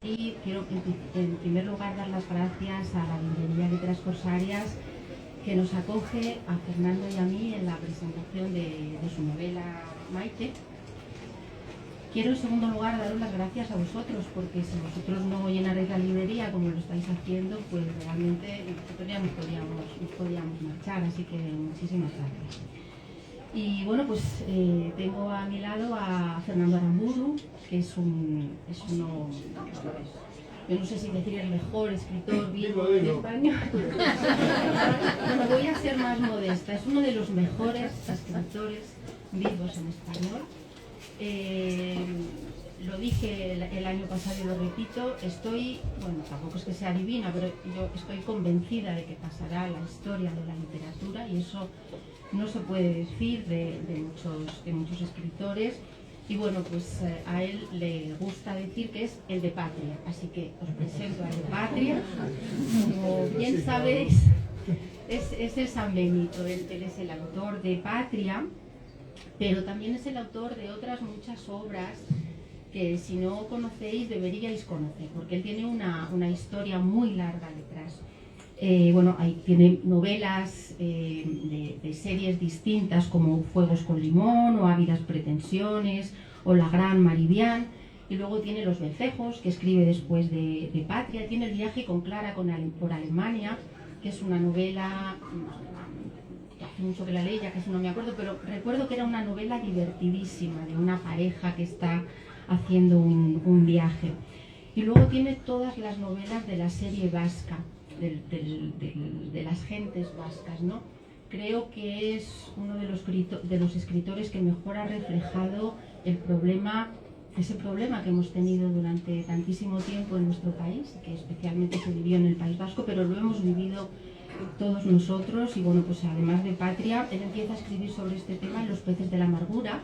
Y quiero en primer lugar dar las gracias a la librería Letras Corsarias que nos acoge a Fernando y a mí en la presentación de su novela Maite. Quiero en segundo lugar daros las gracias a vosotros, porque si vosotros no llenaréis la librería como lo estáis haciendo, pues realmente nosotros ya nos podíamos marchar, así que muchísimas gracias. Y bueno, pues tengo a mi lado a Fernando Aramburu, que es uno, yo no sé si decir el mejor escritor vivo en España. Bueno, voy a ser más modesta, es uno de los mejores escritores vivos en español. Lo dije el año pasado y lo repito, tampoco es que sea divina, pero yo estoy convencida de que pasará la historia de la literatura, y eso no se puede decir de muchos escritores. Y bueno, pues a él le gusta decir que es el de Patria, así que os presento al de Patria. Como bien sabéis, es el San Benito, él es el autor de Patria, pero también es el autor de otras muchas obras que si no conocéis deberíais conocer, porque él tiene una historia muy larga detrás. Tiene novelas de series distintas como Fuegos con Limón o Ávidas Pretensiones o La Gran Maribián, y luego tiene Los Vencejos, que escribe después de Patria. Tiene El viaje con Clara por Alemania, que es una novela, hace mucho que la leí, ya casi no me acuerdo, pero recuerdo que era una novela divertidísima de una pareja que está haciendo un viaje. Y luego tiene todas las novelas de la serie vasca, de las gentes vascas, ¿no? Creo que es uno de los escritores que mejor ha reflejado ese problema que hemos tenido durante tantísimo tiempo en nuestro país, que especialmente se vivió en el País Vasco, pero lo hemos vivido todos nosotros. Y bueno, pues además de Patria, él empieza a escribir sobre este tema en Los peces de la amargura,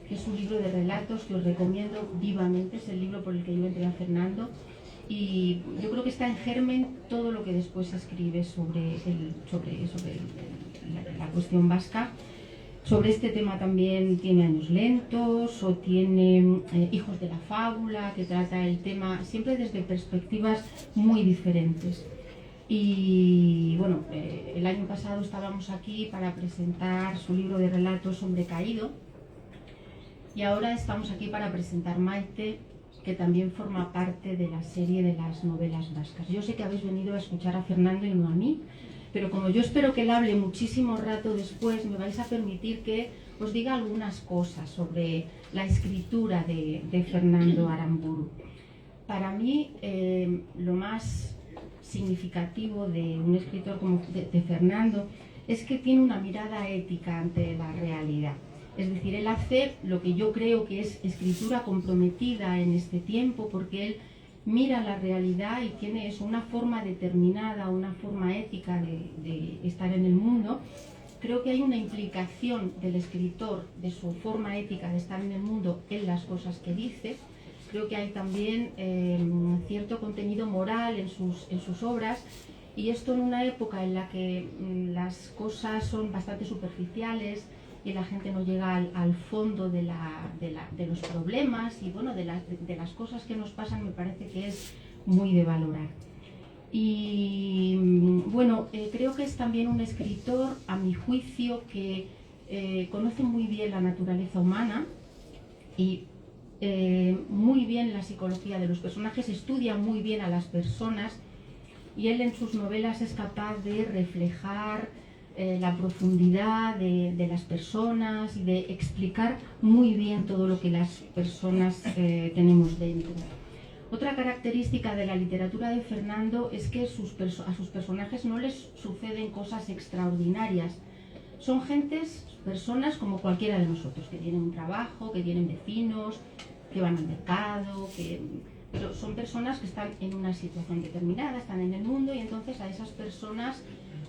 que es un libro de relatos que os recomiendo vivamente. Es el libro por el que yo entré a Fernando, y yo creo que está en germen todo lo que después se escribe sobre la cuestión vasca. Sobre este tema también tiene Años lentos, o tiene Hijos de la fábula, que trata el tema siempre desde perspectivas muy diferentes. Y bueno, el año pasado estábamos aquí para presentar su libro de relatos Hombre caído, y ahora estamos aquí para presentar Maite, que también forma parte de la serie de las novelas vascas. Yo sé que habéis venido a escuchar a Fernando y no a mí, pero como yo espero que él hable muchísimo rato después, me vais a permitir que os diga algunas cosas sobre la escritura de Fernando Aramburu. Para mí, lo más significativo de un escritor como de Fernando es que tiene una mirada ética ante la realidad. Es decir, él hace lo que yo creo que es escritura comprometida en este tiempo, porque él mira la realidad y tiene una forma determinada, una forma ética de estar en el mundo. Creo que hay una implicación del escritor, de su forma ética de estar en el mundo, en las cosas que dice. Creo que hay también cierto contenido moral en sus obras, y esto en una época en la que las cosas son bastante superficiales y la gente no llega al fondo de los problemas y bueno, de las cosas que nos pasan. Me parece que es muy de valorar. Y bueno, creo que es también un escritor, a mi juicio, que conoce muy bien la naturaleza humana y muy bien la psicología de los personajes, estudia muy bien a las personas, y él en sus novelas es capaz de reflejar la profundidad de las personas y de explicar muy bien todo lo que las personas tenemos dentro. Otra característica de la literatura de Fernando es que a sus personajes no les suceden cosas extraordinarias. Son personas como cualquiera de nosotros, que tienen un trabajo, que tienen vecinos, que van al mercado, pero son personas que están en una situación determinada, están en el mundo, y entonces a esas personas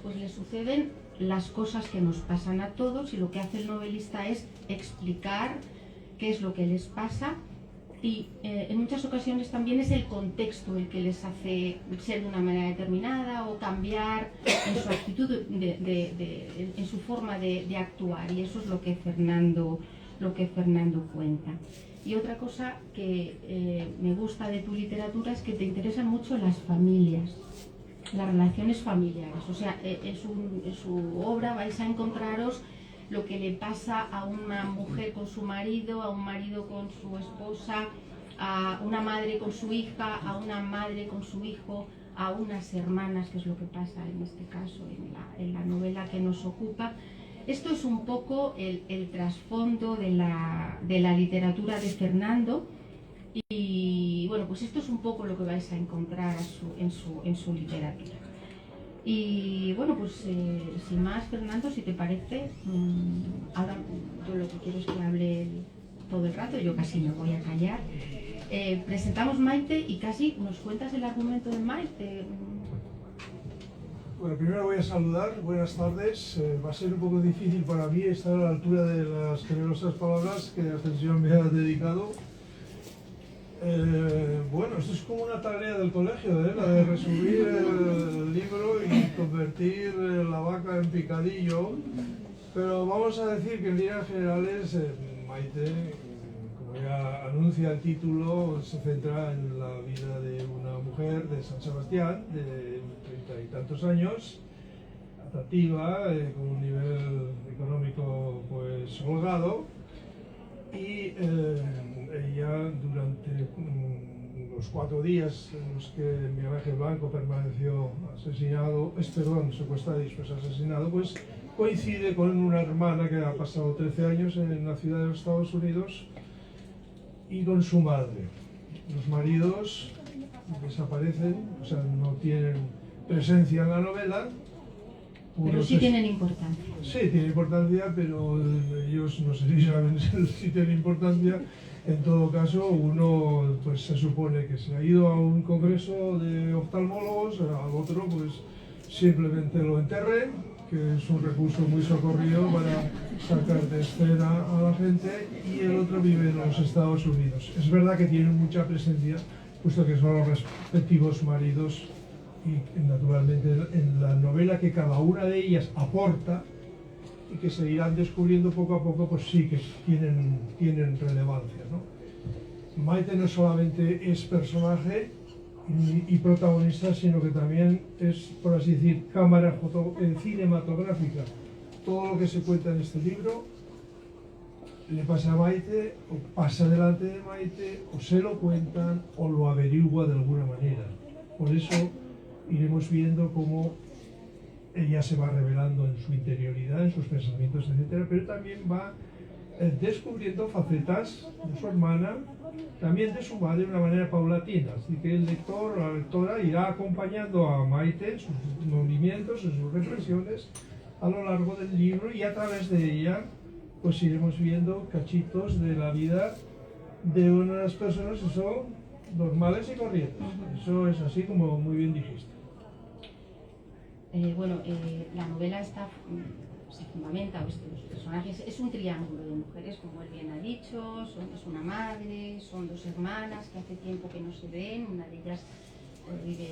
pues les suceden las cosas que nos pasan a todos, y lo que hace el novelista es explicar qué es lo que les pasa, y en muchas ocasiones también es el contexto el que les hace ser de una manera determinada o cambiar en su actitud, en su forma de actuar, y eso es lo que Fernando cuenta. Y otra cosa que me gusta de tu literatura es que te interesan mucho las familias, las relaciones familiares. O sea, en su obra vais a encontraros lo que le pasa a una mujer con su marido, a un marido con su esposa, a una madre con su hija, a una madre con su hijo, a unas hermanas, que es lo que pasa en este caso en la novela que nos ocupa. Esto es un poco el trasfondo de la literatura de Fernando y bueno, pues esto es un poco lo que vais a encontrar en su literatura. Y bueno, pues sin más, Fernando, si te parece, ahora yo lo que quiero es que hable todo el rato, yo casi me voy a callar. Presentamos Maite y casi nos cuentas el argumento de Maite. Bueno, primero voy a saludar, buenas tardes. Va a ser un poco difícil para mí estar a la altura de las generosas palabras que Ascensión me ha dedicado. Bueno, esto es como una tarea del colegio, la de resumir el libro y convertir la vaca en picadillo. Pero vamos a decir que en líneas generales Maite, como ya anuncia el título, se centra en la vida de una mujer de San Sebastián, de 30 y tantos años, atractiva, con un nivel económico pues holgado, y ella durante los 4 días en los que Miguel Ángel Blanco permaneció secuestrado y después asesinado, pues coincide con una hermana que ha pasado 13 años en la ciudad de los Estados Unidos y con su madre. Los maridos desaparecen, o sea, no tienen presencia en la novela. Pero sí tienen importancia. Sí, tiene importancia, pero ellos no sé si saben si tienen importancia. En todo caso, uno pues se supone que se ha ido a un congreso de oftalmólogos, al otro pues simplemente lo enterré, que es un recurso muy socorrido para sacar de escena a la gente, y el otro vive en los Estados Unidos. Es verdad que tienen mucha presencia, puesto que son los respectivos maridos, y naturalmente en la novela que cada una de ellas aporta y que se irán descubriendo poco a poco, pues sí que tienen relevancia, ¿no? Maite no solamente es personaje y protagonista, sino que también es, por así decir, cámara cinematográfica. Todo lo que se cuenta en este libro le pasa a Maite, o pasa delante de Maite, o se lo cuentan, o lo averigua de alguna manera. Por eso iremos viendo cómo ella se va revelando en su interioridad, en sus pensamientos, etc. Pero también va descubriendo facetas de su hermana, también de su madre, de una manera paulatina. Así que el lector o la lectora irá acompañando a Maite en sus movimientos, en sus reflexiones a lo largo del libro, y a través de ella pues iremos viendo cachitos de la vida de unas personas que son normales y corrientes. Eso es así como muy bien dijiste. La novela se fundamenta, los personajes, es un triángulo de mujeres, como él bien ha dicho, es una madre, son 2 hermanas que hace tiempo que no se ven, una de ellas vive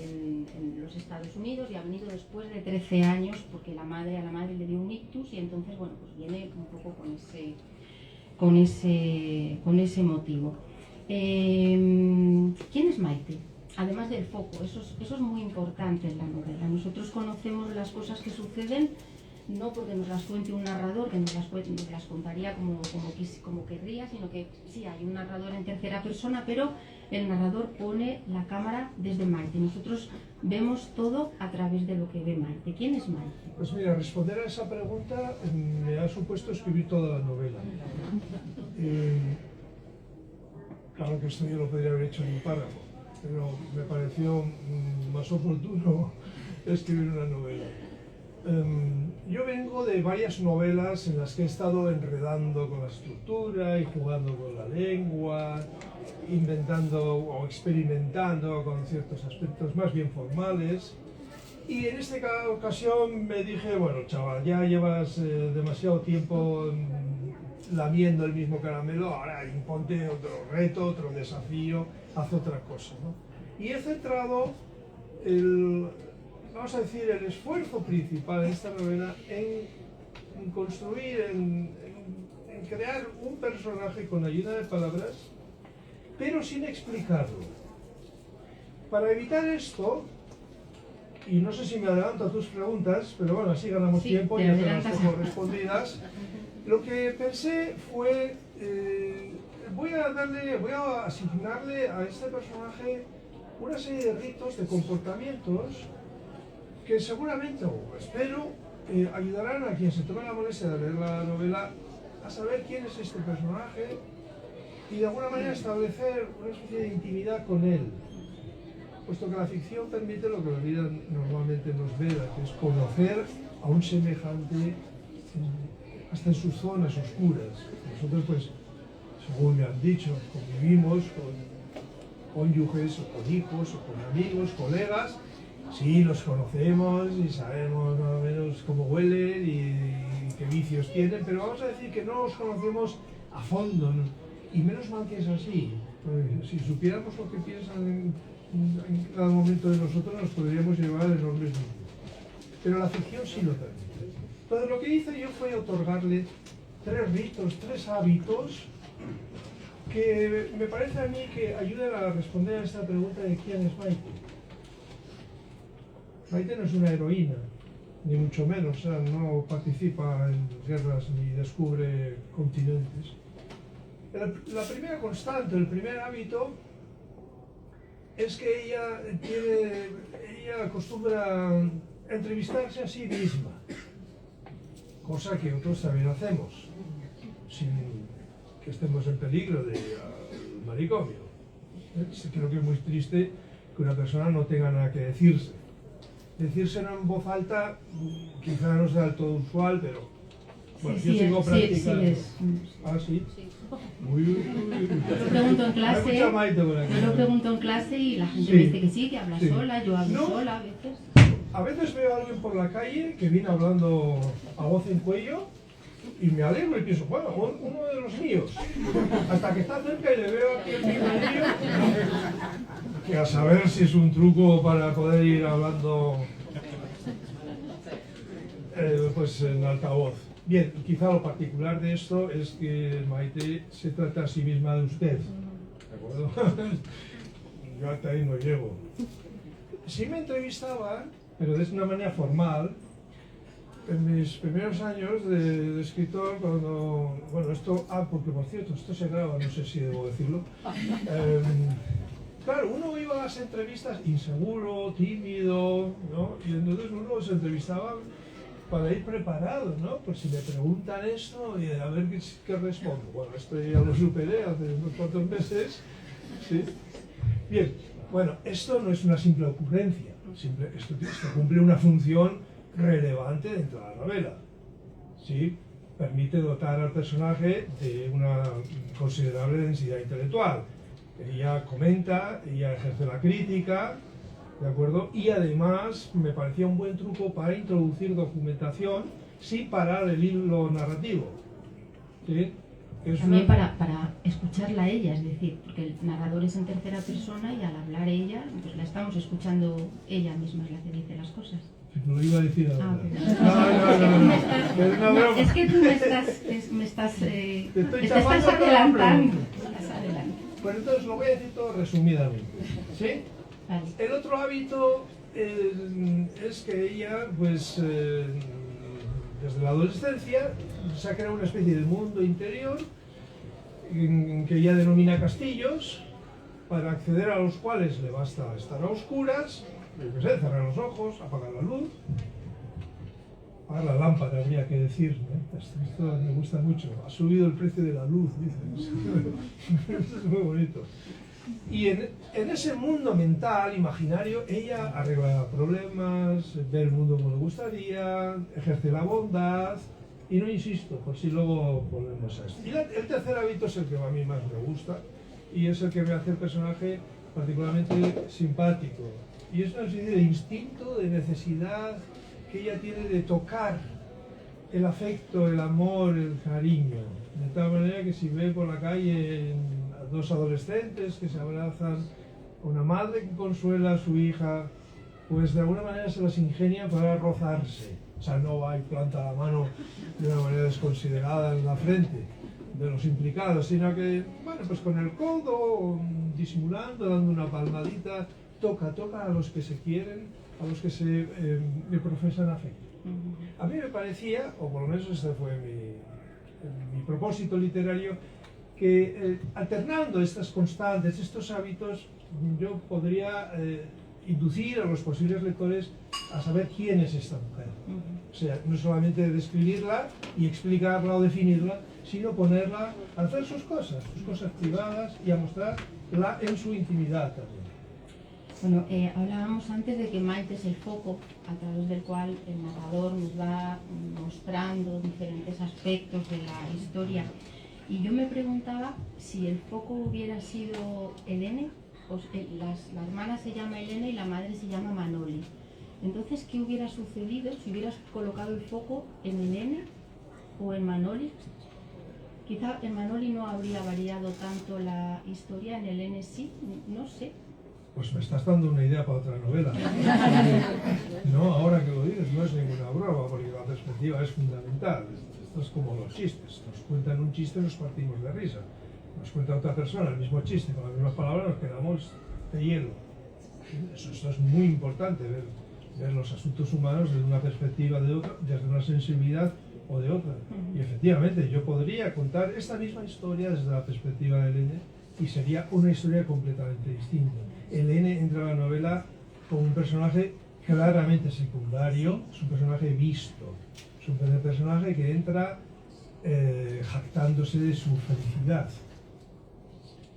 en los Estados Unidos y ha venido después de 13 años porque a la madre le dio un ictus, y entonces bueno, pues viene un poco con ese motivo. ¿Quién es Maite? Además del foco, eso es muy importante en la novela. Nosotros conocemos las cosas que suceden no porque nos las cuente un narrador, que nos las contaría como querría, sino que sí, hay un narrador en tercera persona, pero el narrador pone la cámara desde Maite. Nosotros vemos todo a través de lo que ve Maite. ¿Quién es Maite? Pues mira, responder a esa pregunta me ha supuesto escribir toda la novela. Claro que esto yo lo podría haber hecho en un párrafo, pero me pareció más oportuno escribir una novela. Yo vengo de varias novelas en las que he estado enredando con la estructura y jugando con la lengua, inventando o experimentando con ciertos aspectos más bien formales. Y en esta ocasión me dije, bueno, chaval, ya llevas demasiado tiempo lamiendo el mismo caramelo, ahora imponte otro reto, otro desafío, haz otra cosa, ¿no? Y he centrado vamos a decir, el esfuerzo principal en esta novela en construir, en crear un personaje con ayuda de palabras pero sin explicarlo. Para evitar esto, y no sé si me adelanto a tus preguntas, pero bueno, así ganamos tiempo y ya te las tengo respondidas. Lo que pensé fue, voy a asignarle a este personaje una serie de ritos, de comportamientos, que seguramente, o espero, ayudarán a quien se tome la molestia de leer la novela a saber quién es este personaje y de alguna manera establecer una especie de intimidad con él. Puesto que la ficción permite lo que la vida normalmente nos veda, que es conocer a un semejante hasta en sus zonas oscuras. Nosotros, pues, según me han dicho, convivimos con cónyuges, o con hijos, o con amigos, colegas. Sí, los conocemos y sabemos más o menos cómo huelen y qué vicios tienen, pero vamos a decir que no los conocemos a fondo, ¿no? Y menos mal que es así. Si supiéramos lo que piensan en cada momento de nosotros, nos podríamos llevar enormes líos. Pero la ficción sí lo permite. Entonces lo que hice yo fue otorgarle 3 ritos, 3 hábitos que me parece a mí que ayudan a responder a esta pregunta de quién es Maite. Maite no es una heroína, ni mucho menos, o sea, no participa en guerras ni descubre continentes. La primera constante, el primer hábito, es que ella acostumbra entrevistarse a sí misma, cosa que otros también hacemos, sin que estemos en peligro de manicomio. Creo que es muy triste que una persona no tenga nada que decirse. Decírselo en voz alta quizá no sea del todo usual, pero bueno, yo sigo practicando. ¿Ah, sí? Yo lo pregunto en clase, y la gente me dice que sí, que habla sola, yo hablo sola a veces. A veces veo a alguien por la calle que viene hablando a voz en cuello y me alegro y pienso, bueno, uno de los míos. Hasta que está cerca y le veo aquí el micrófono, que a saber si es un truco para poder ir hablando pues en altavoz. Bien, quizá lo particular de esto es que Maite se trata a sí misma de usted, ¿de acuerdo? Yo hasta ahí no llego. Sí me entrevistaba, pero de una manera formal, en mis primeros años de escritor, cuando, bueno, esto, porque por cierto, esto se graba, no sé si debo decirlo. Claro, uno iba a las entrevistas inseguro, tímido, ¿no? Y entonces uno se entrevistaba para ir preparado, ¿no? Pues si me preguntan esto, y a ver qué respondo. Bueno, esto ya lo superé hace unos cuantos meses, ¿sí? Bien, bueno, esto no es una simple ocurrencia, esto cumple una función relevante dentro de la novela, ¿sí? Permite dotar al personaje de una considerable densidad intelectual. Ella comenta, ella ejerce la crítica, ¿de acuerdo? Y además me parecía un buen truco para introducir documentación sin parar el hilo narrativo, ¿sí? También para escucharla a ella, es decir, porque el narrador es en tercera persona y al hablar ella, pues la estamos escuchando ella misma, es la que dice las cosas. No lo iba a decir ahora. No, es que tú me estás adelantando. Pues entonces lo voy a decir todo resumidamente, ¿sí? Vale. El otro hábito es que ella, pues, desde la adolescencia, se ha creado una especie de mundo interior que ella denomina castillos, para acceder a los cuales le basta estar a oscuras, yo qué sé, cerrar los ojos, apagar la luz, apagar la lámpara, habría que decir, ¿no? Esto me gusta mucho. Ha subido el precio de la luz, dicen. Esto es muy bonito. Y en ese mundo mental, imaginario, ella arregla problemas, ve el mundo como le gustaría, ejerce la bondad, y no insisto, por si luego volvemos a esto. Y el tercer hábito es el que a mí más me gusta, y es el que me hace el personaje particularmente simpático. Y es una especie de instinto, de necesidad que ella tiene de tocar el afecto, el amor, el cariño. De tal manera que si ve por la calle a 2 adolescentes que se abrazan, una madre que consuela a su hija, pues de alguna manera se las ingenia para rozarse. O sea, no va y planta la mano de una manera desconsiderada en la frente, de los implicados, sino que, bueno, pues con el codo, disimulando, dando una palmadita, toca a los que se quieren, a los que se profesan afecto. A mí me parecía, o por lo menos ese fue mi propósito literario, que alternando estas constantes, estos hábitos, yo podría inducir a los posibles lectores a saber quién es esta mujer. O sea, no solamente describirla y explicarla o definirla, sino ponerla a hacer sus cosas privadas, y a mostrarla en su intimidad también. Bueno, hablábamos antes de que Maite es el foco a través del cual el narrador nos va mostrando diferentes aspectos de la historia. Y yo me preguntaba si el foco hubiera sido Helene, pues, la hermana se llama Helene y la madre se llama Manoli. Entonces, ¿qué hubiera sucedido si hubieras colocado el foco en Helene o en Manoli? Quizá en Manoli no habría variado tanto la historia, en Helene sí, no sé. Pues me estás dando una idea para otra novela. No, ahora que lo dices, no es ninguna broma, porque la perspectiva es fundamental. Esto es como los chistes. Nos cuentan un chiste y nos partimos de risa. Nos cuenta otra persona el mismo chiste, con las mismas palabras, nos quedamos de hielo. Esto es muy importante, ver los asuntos humanos desde una perspectiva de otra, desde una sensibilidad o de otra. Y efectivamente, yo podría contar esta misma historia desde la perspectiva de Helene y sería una historia completamente distinta. Helene entra a la novela como un personaje claramente secundario, es un personaje visto, es un personaje que entra jactándose de su felicidad,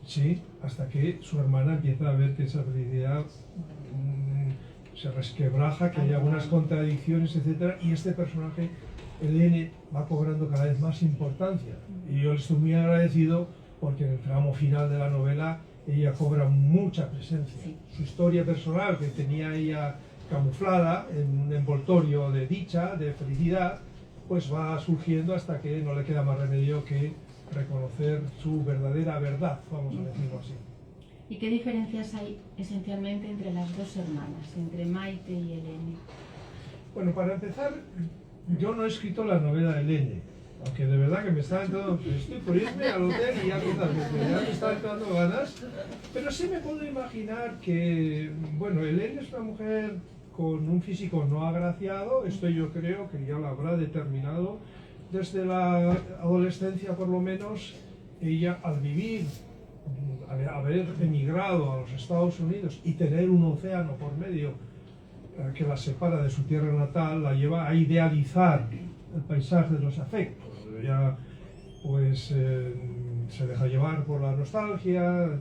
¿sí? Hasta que su hermana empieza a ver que esa felicidad se resquebraja, que hay algunas contradicciones, etc. Y este personaje, Helene, va cobrando cada vez más importancia. Y yo le estoy muy agradecido porque en el tramo final de la novela ella cobra mucha presencia. Sí. Su historia personal, que tenía ella camuflada en un envoltorio de dicha, de felicidad, pues va surgiendo hasta que no le queda más remedio que reconocer su verdadera verdad, vamos a decirlo así. ¿Y qué diferencias hay esencialmente entre las dos hermanas, entre Maite y Helene? Bueno, para empezar, yo no he escrito la novela de Helene, aunque de verdad que me está entrando, estoy por irme al hotel y ya me está entrando ganas, pero sí me puedo imaginar que, bueno, Helene es una mujer con un físico no agraciado, esto yo creo que ya lo habrá determinado desde la adolescencia por lo menos. Ella, al vivir, haber emigrado a los Estados Unidos y tener un océano por medio que la separa de su tierra natal, la lleva a idealizar el paisaje de los afectos. Ella pues se deja llevar por la nostalgia,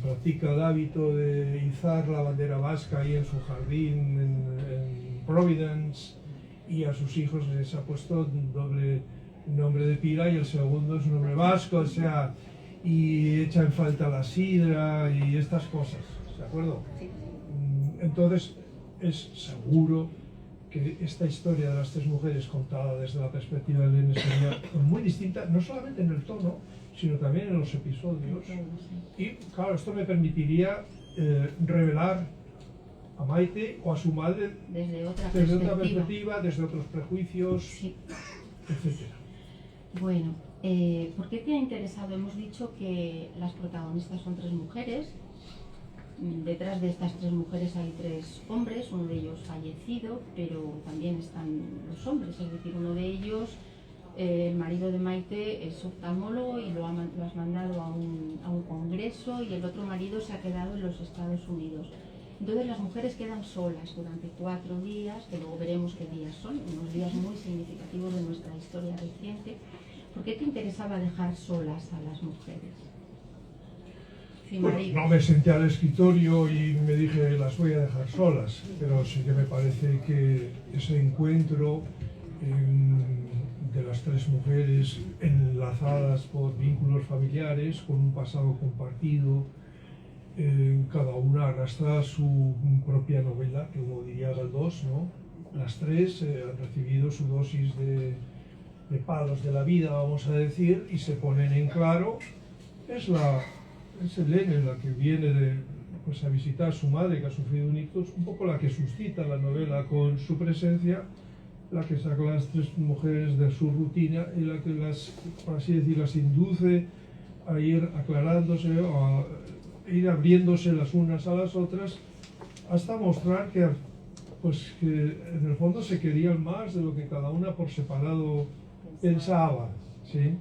practica el hábito de izar la bandera vasca ahí en su jardín en Providence, y a sus hijos les ha puesto un doble nombre de pila y el segundo es un nombre vasco, o sea, y echa en falta la sidra y estas cosas, ¿de acuerdo? Sí. Entonces es seguro que esta historia de las tres mujeres contada desde la perspectiva de Helene sería muy distinta, no solamente en el tono, sino también en los episodios. Y claro, esto me permitiría revelar a Maite o a su madre desde otra perspectiva, desde otros prejuicios, sí, etc. Bueno, ¿por qué te ha interesado? Hemos dicho que las protagonistas son tres mujeres. Detrás de estas tres mujeres hay tres hombres, uno de ellos fallecido, pero también están los hombres, es decir, uno de ellos, el marido de Maite, es oftalmólogo y lo has mandado a un congreso, y el otro marido se ha quedado en los Estados Unidos. Entonces las mujeres quedan solas durante 4 días, que luego veremos qué días son, unos días muy significativos de nuestra historia reciente. ¿Por qué te interesaba dejar solas a las mujeres? Bueno, no me senté al escritorio y me dije las voy a dejar solas, pero sí que me parece que ese encuentro de las tres mujeres enlazadas por vínculos familiares, con un pasado compartido, cada una arrastra su propia novela, que uno diría Galdós, ¿no? Las tres han recibido su dosis de palos de la vida, vamos a decir, y se ponen en claro. Es Helene la que viene pues, a visitar a su madre, que ha sufrido un ictus, un poco la que suscita la novela con su presencia, la que saca a las tres mujeres de su rutina y la que las, por así decir, las induce a ir aclarándose o a ir abriéndose las unas a las otras hasta mostrar que, pues, que en el fondo se querían más de lo que cada una por separado pensaba, ¿sí?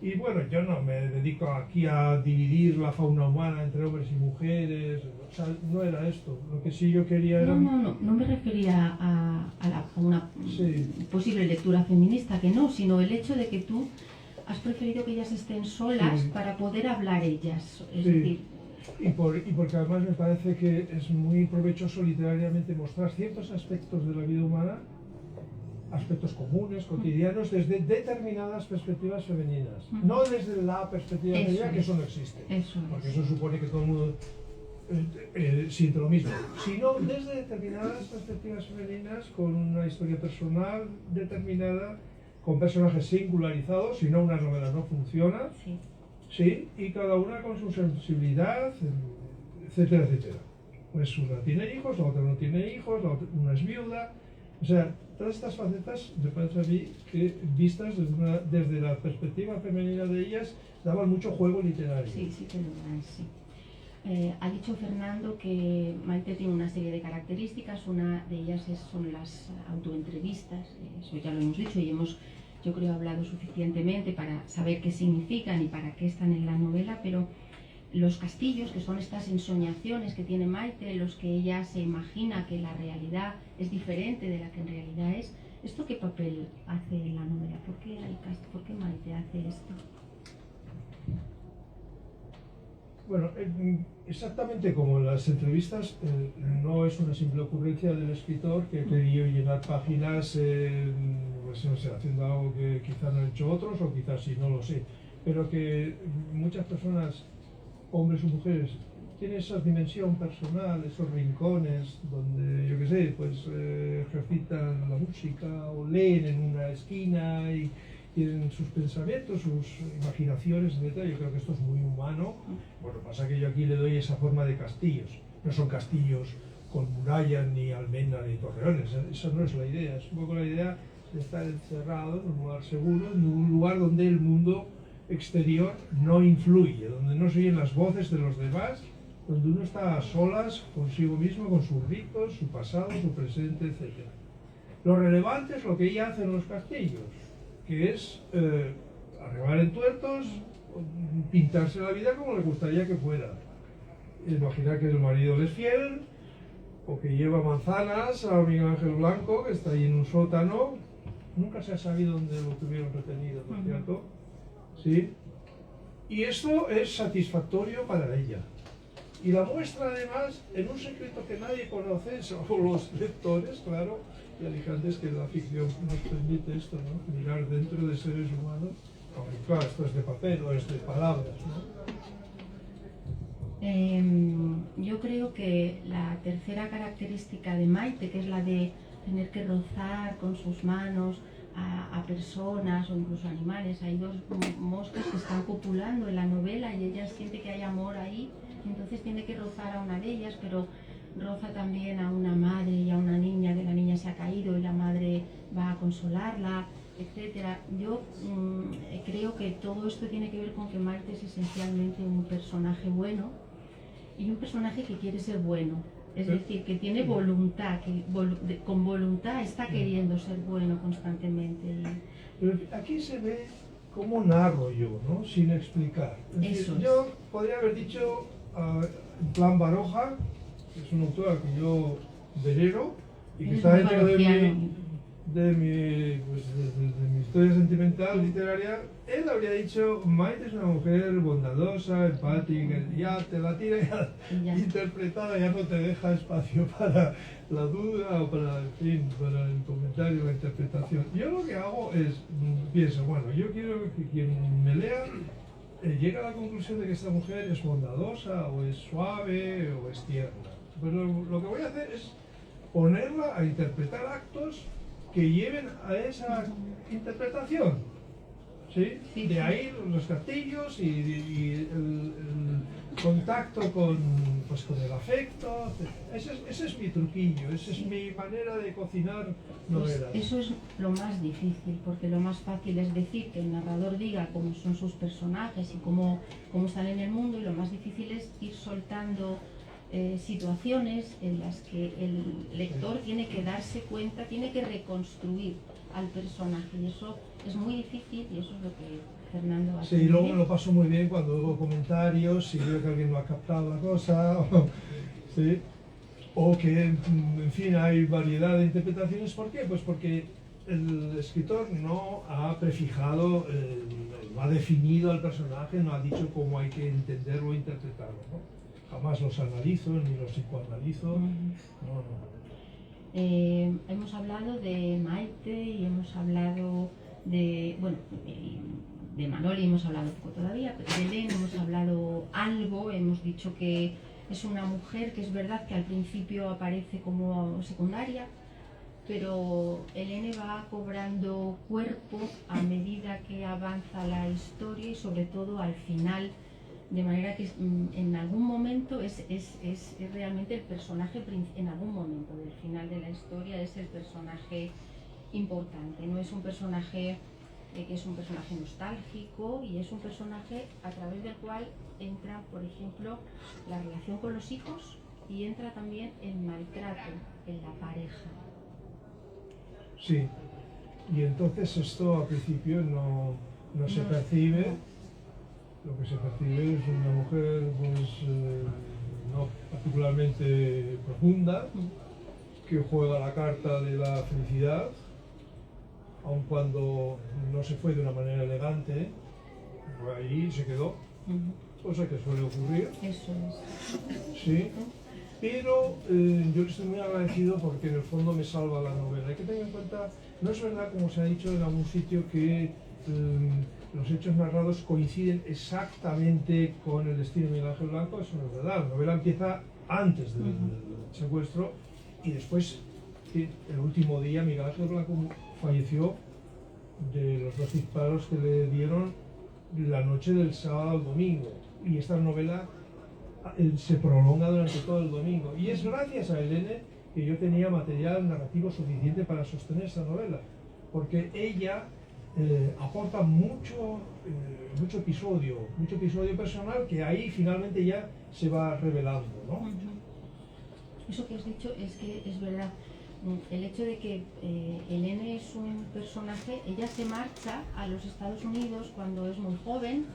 Y bueno, yo no me dedico aquí a dividir la fauna humana entre hombres y mujeres, o sea, no era esto. Lo que sí yo quería era... No me refería a una Sí. posible lectura feminista, que no, sino el hecho de que tú has preferido que ellas estén solas Sí. para poder hablar ellas. Es Sí. decir, Y porque además me parece que es muy provechoso literariamente mostrar ciertos aspectos de la vida humana, aspectos comunes, cotidianos, desde determinadas perspectivas femeninas. No desde la perspectiva Eso femenina, que es. eso no existe. Eso Porque es. eso supone que todo el mundo siente lo mismo. Sino desde determinadas perspectivas femeninas, con una historia personal determinada, con personajes singularizados, si no una novela no funciona. Sí. Sí, y cada una con su sensibilidad, etcétera, etcétera. Pues una tiene hijos, la otra no tiene hijos, una es viuda. O sea, todas estas facetas, me parece a mí que vistas desde la perspectiva femenina de ellas, daban mucho juego literario. Sí, sí que lo dan, sí. Ha dicho Fernando que Maite tiene una serie de características, una de ellas son las autoentrevistas, eso ya lo hemos dicho y hemos, yo creo, hablado suficientemente para saber qué significan y para qué están en la novela, pero los castillos, que son estas ensoñaciones que tiene Maite, los que ella se imagina que la realidad es diferente de la que en realidad es, ¿esto qué papel hace en la novela? ¿Por qué Maite hace esto? Bueno, exactamente como en las entrevistas, no es una simple ocurrencia del escritor que ha querido llenar páginas, pues no sé, haciendo algo que quizá no han hecho otros, o quizás sí, no lo sé, pero que muchas personas, hombres o mujeres, tienen esa dimensión personal, esos rincones donde, yo qué sé, pues ejercitan la música o leen en una esquina y tienen sus pensamientos, sus imaginaciones, etc. Yo creo que esto es muy humano. Bueno, pasa que yo aquí le doy esa forma de castillos. No son castillos con murallas, ni almenas, ni torreones. Esa no es la idea. Es un poco la idea de estar encerrado en un lugar seguro, en un lugar donde el mundo exterior no influye, donde no se oyen las voces de los demás, donde uno está a solas consigo mismo, con sus ritos, su pasado, su presente, etc. Lo relevante es lo que ella hace en los castillos, que es arreglar entuertos, pintarse la vida como le gustaría que fuera. Imaginar que el marido le es fiel, o que lleva manzanas a Miguel Ángel Blanco, que está ahí en un sótano. Nunca se ha sabido dónde lo tuvieron retenido, ¿no es cierto? ¿Sí? Y esto es satisfactorio para ella. Y la muestra además en un secreto que nadie conoce, salvo los lectores, claro, y alicantes, que la ficción nos permite esto, ¿no? Mirar dentro de seres humanos. Aunque claro, esto es de papel o es de palabras, ¿no? Yo creo que la tercera característica de Maite, que es la de tener que rozar con sus manos a personas o incluso animales, hay dos moscas que están copulando en la novela y ella siente que hay amor ahí, entonces tiene que rozar a una de ellas, pero roza también a una madre y a una niña, que la niña se ha caído y la madre va a consolarla, etcétera. Yo creo que todo esto tiene que ver con que Maite es esencialmente un personaje bueno y un personaje que quiere ser bueno, es decir, que tiene voluntad, que con voluntad está queriendo ser bueno constantemente. Pero aquí se ve cómo narro yo, ¿no? Sin explicar. Es decir, yo podría haber dicho, en plan Baroja, que es un autor al que yo venero y que está dentro de mi historia sentimental, literaria. Él habría dicho: Maite es una mujer bondadosa, empática, ya te la tira ya interpretada, ya no te deja espacio para la duda o para, en fin, para el comentario, la interpretación. Yo lo que hago es, pienso, bueno, yo quiero que quien me lea llegue a la conclusión de que esta mujer es bondadosa, o es suave, o es tierna. Pero lo que voy a hacer es ponerla a interpretar actos que lleven a esa interpretación. ¿Sí? De ahí los castillos y contacto con, pues, con el afecto. Ese es mi truquillo, esa es mi manera de cocinar novelas. Pues eso es lo más difícil, porque lo más fácil es decir que el narrador diga cómo son sus personajes y cómo están en el mundo, y lo más difícil es ir soltando situaciones en las que el lector tiene que darse cuenta, tiene que reconstruir al personaje, y eso es muy difícil, y eso es lo que Fernando hace. Sí, luego me lo paso muy bien cuando oigo comentarios y veo que alguien no ha captado la cosa, ¿sí? O que, en fin, hay variedad de interpretaciones. ¿Por qué? Pues porque el escritor no ha prefijado, no ha definido al personaje, no ha dicho cómo hay que entenderlo o interpretarlo, ¿no? Jamás los analizo, ni los psicoanalizo. No. Hemos hablado de Maite y hemos hablado de, bueno, de Manoli hemos hablado poco todavía, pero de Helene hemos hablado algo. Hemos dicho que es una mujer que es verdad que al principio aparece como secundaria, pero Helene va cobrando cuerpo a medida que avanza la historia, y sobre todo al final, de manera que en algún momento es realmente el personaje, en algún momento del final de la historia es el personaje importante. No es un personaje que es un personaje nostálgico, y es un personaje a través del cual entra, por ejemplo, la relación con los hijos, y entra también el maltrato en la pareja. Sí, y entonces esto al principio no se percibe. Lo que se percibe es una mujer, pues, no particularmente profunda, que juega la carta de la felicidad, aun cuando no se fue de una manera elegante, pues ahí se quedó, cosa que suele ocurrir. Eso es. Sí, pero yo le estoy muy agradecido porque en el fondo me salva la novela. Hay que tener en cuenta, no es verdad, como se ha dicho en algún sitio, que los hechos narrados coinciden exactamente con el destino de Miguel Ángel Blanco. Eso no es verdad. La novela empieza antes del secuestro, y después, el último día, Miguel Ángel Blanco falleció de los 2 disparos que le dieron la noche del sábado al domingo, y esta novela se prolonga durante todo el domingo, y es gracias a Helene que yo tenía material narrativo suficiente para sostener esta novela, porque ella aporta mucho episodio personal, que ahí finalmente ya se va revelando, ¿no? Eso que has dicho es que es verdad. El hecho de que Helene es un personaje, ella se marcha a los Estados Unidos cuando es muy joven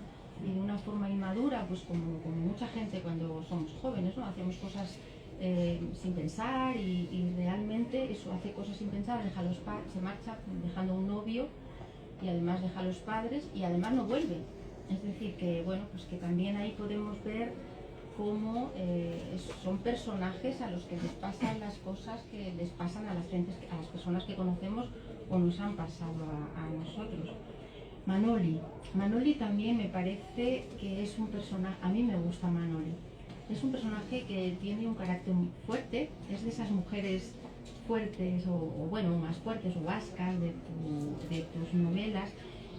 y de una forma inmadura, pues como mucha gente cuando somos jóvenes, ¿no? Hacemos cosas sin pensar, y realmente eso, hace cosas sin pensar, se marcha dejando un novio, y además deja a los padres, y además no vuelve. Es decir, que bueno, pues que también ahí podemos ver cómo son personajes a los que les pasan las cosas que les pasan a las personas que conocemos o nos han pasado a nosotros. Manoli también me parece que es un personaje, a mí me gusta Manoli. Es un personaje que tiene un carácter fuerte, es de esas mujeres fuertes, o bueno, más fuertes o vascas de tus novelas,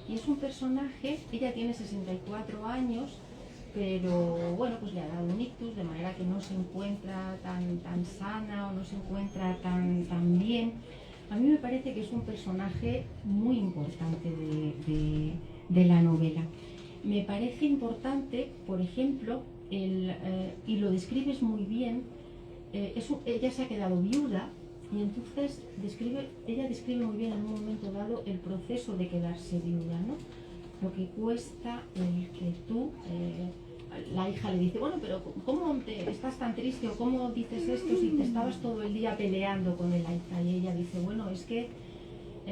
y es un personaje, ella tiene 64 años, pero bueno, pues le ha dado un ictus, de manera que no se encuentra tan sana, o no se encuentra tan bien. A mí me parece que es un personaje muy importante de la novela. Me parece importante, por ejemplo, y lo describes muy bien, ella se ha quedado viuda, y entonces ella describe muy bien en un momento dado el proceso de quedarse viuda, ¿no? Lo que cuesta el que tú, la hija le dice, bueno, pero ¿cómo estás tan triste, o cómo dices esto si te estabas todo el día peleando con el hija? Y ella dice, bueno, es que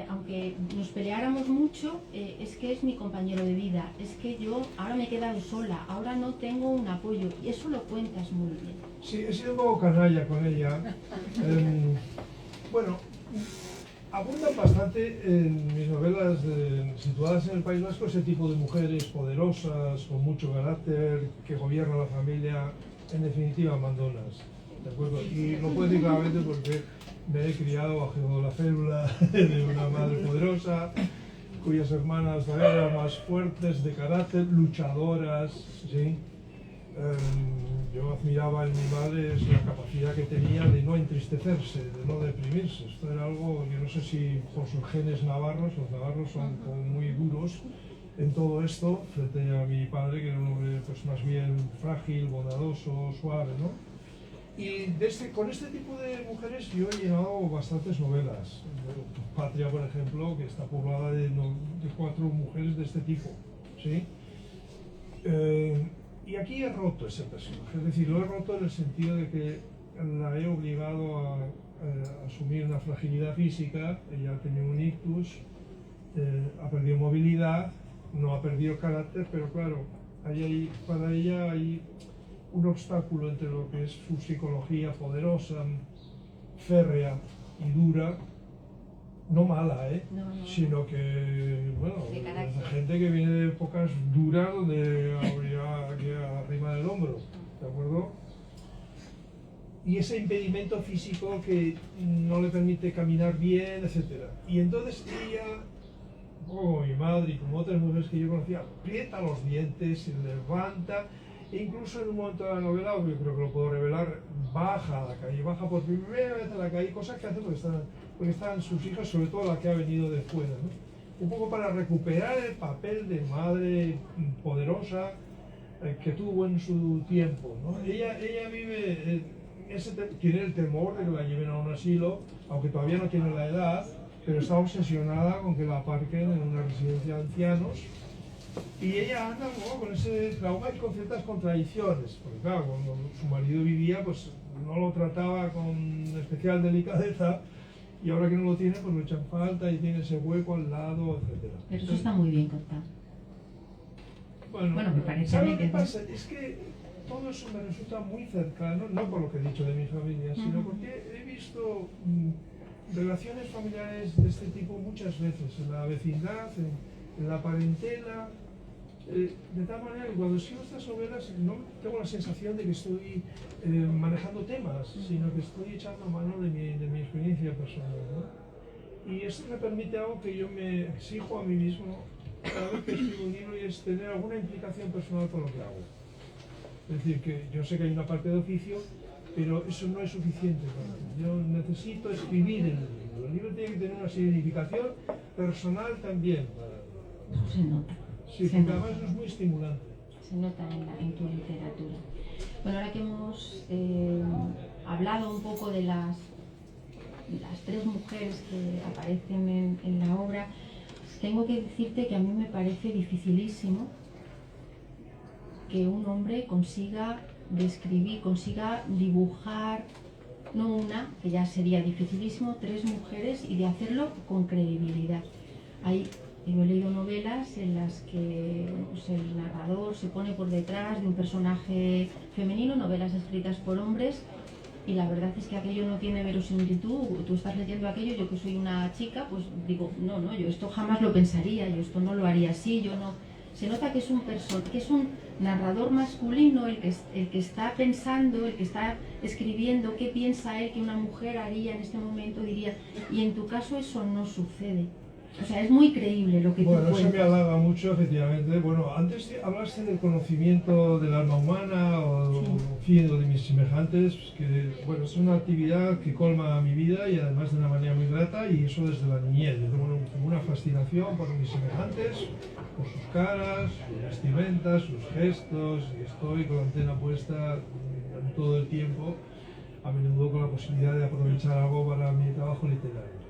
aunque nos peleáramos mucho, es que es mi compañero de vida, es que yo ahora me he quedado sola, ahora no tengo un apoyo, y eso lo cuentas muy bien. Sí, he sido un poco canalla con ella. Bueno, abundan bastante en mis novelas situadas en el País Vasco ese tipo de mujeres poderosas, con mucho carácter, que gobiernan la familia, en definitiva mandonas, ¿de acuerdo? Y lo puedo decir claramente porque me he criado bajo la férula de una madre poderosa, cuyas hermanas eran más fuertes de carácter, luchadoras, ¿sí? yo admiraba en mi madre es la capacidad que tenía de no entristecerse, de no deprimirse. Esto era algo, yo no sé si por sus genes navarros, los navarros son como muy duros en todo esto, frente a mi padre, que era un hombre pues, más bien frágil, bondadoso, suave, ¿no? Y con este tipo de mujeres yo he llenado bastantes novelas. Patria, por ejemplo, que está poblada de 4 mujeres de este tipo, ¿sí? Y aquí he roto ese personaje, es decir, lo he roto en el sentido de que la he obligado a asumir una fragilidad física. Ella ha tenido un ictus, ha perdido movilidad, no ha perdido carácter, pero claro, para ella hay un obstáculo entre lo que es su psicología poderosa, férrea y dura, no mala, No. sino que, bueno, De carácter. la gente que viene de épocas duras donde habría que arriba del hombro, ¿de acuerdo? Y ese impedimento físico que no le permite caminar bien, etc. Y entonces ella, como mi madre y como otras mujeres que yo conocía, aprieta los dientes, se levanta, e incluso en un momento de la novela, yo creo que lo puedo revelar, baja a la calle, baja por primera vez a la calle, cosas que hace porque están sus hijas, sobre todo la que ha venido de fuera, ¿no? Un poco para recuperar el papel de madre poderosa que tuvo en su tiempo, ¿no? Ella vive, tiene el temor de que la lleven a un asilo, aunque todavía no tiene la edad, pero está obsesionada con que la aparquen en una residencia de ancianos. Y ella anda con ese trauma y con ciertas contradicciones, porque claro, cuando su marido vivía, pues no lo trataba con especial delicadeza, y ahora que no lo tiene, pues lo echan falta y tiene ese hueco al lado, etc. Pero eso está muy bien contado. Bueno, me parece ¿sabes a mí lo que que pasa? Es que todo eso me resulta muy cercano, no por lo que he dicho de mi familia, sino porque he visto relaciones familiares de este tipo muchas veces, en la vecindad, en la parentela, de tal manera que cuando escribo estas novelas no tengo la sensación de que estoy manejando temas, sino que estoy echando mano de mi experiencia personal, ¿no? Y esto me permite algo que yo me exijo a mí mismo cada vez que escribo un libro, y es tener alguna implicación personal con lo que hago. Es decir, que yo sé que hay una parte de oficio, pero eso no es suficiente para mí. Yo necesito escribir el libro. El libro tiene que tener una significación personal también para mí. Eso se nota. Sí, porque además eso es muy estimulante. Se nota en tu literatura. Bueno, ahora que hemos hablado un poco de las 3 mujeres que aparecen en la obra, tengo que decirte que a mí me parece dificilísimo que un hombre consiga describir, consiga dibujar, no una, que ya sería dificilísimo, 3 mujeres, y de hacerlo con credibilidad. Yo he leído novelas en las que pues, el narrador se pone por detrás de un personaje femenino, novelas escritas por hombres, y la verdad es que aquello no tiene verosimilitud. Tú estás leyendo aquello, yo que soy una chica, pues digo, no, yo esto jamás lo pensaría, yo esto no lo haría así, yo no... Se nota que es un narrador masculino el que está pensando, el que está escribiendo qué piensa él que una mujer haría en este momento, diría, y en tu caso eso no sucede. O sea, es muy creíble lo que tú cuentas. Bueno, eso me halaga mucho, efectivamente. Bueno, antes hablaste del conocimiento del alma humana o de mis semejantes, que bueno, es una actividad que colma mi vida y además de una manera muy grata, y eso desde la niñez. Yo tengo una fascinación por mis semejantes, por sus caras, sus vestimentas, sus gestos, y estoy con la antena puesta todo el tiempo, a menudo con la posibilidad de aprovechar algo para mi trabajo literario.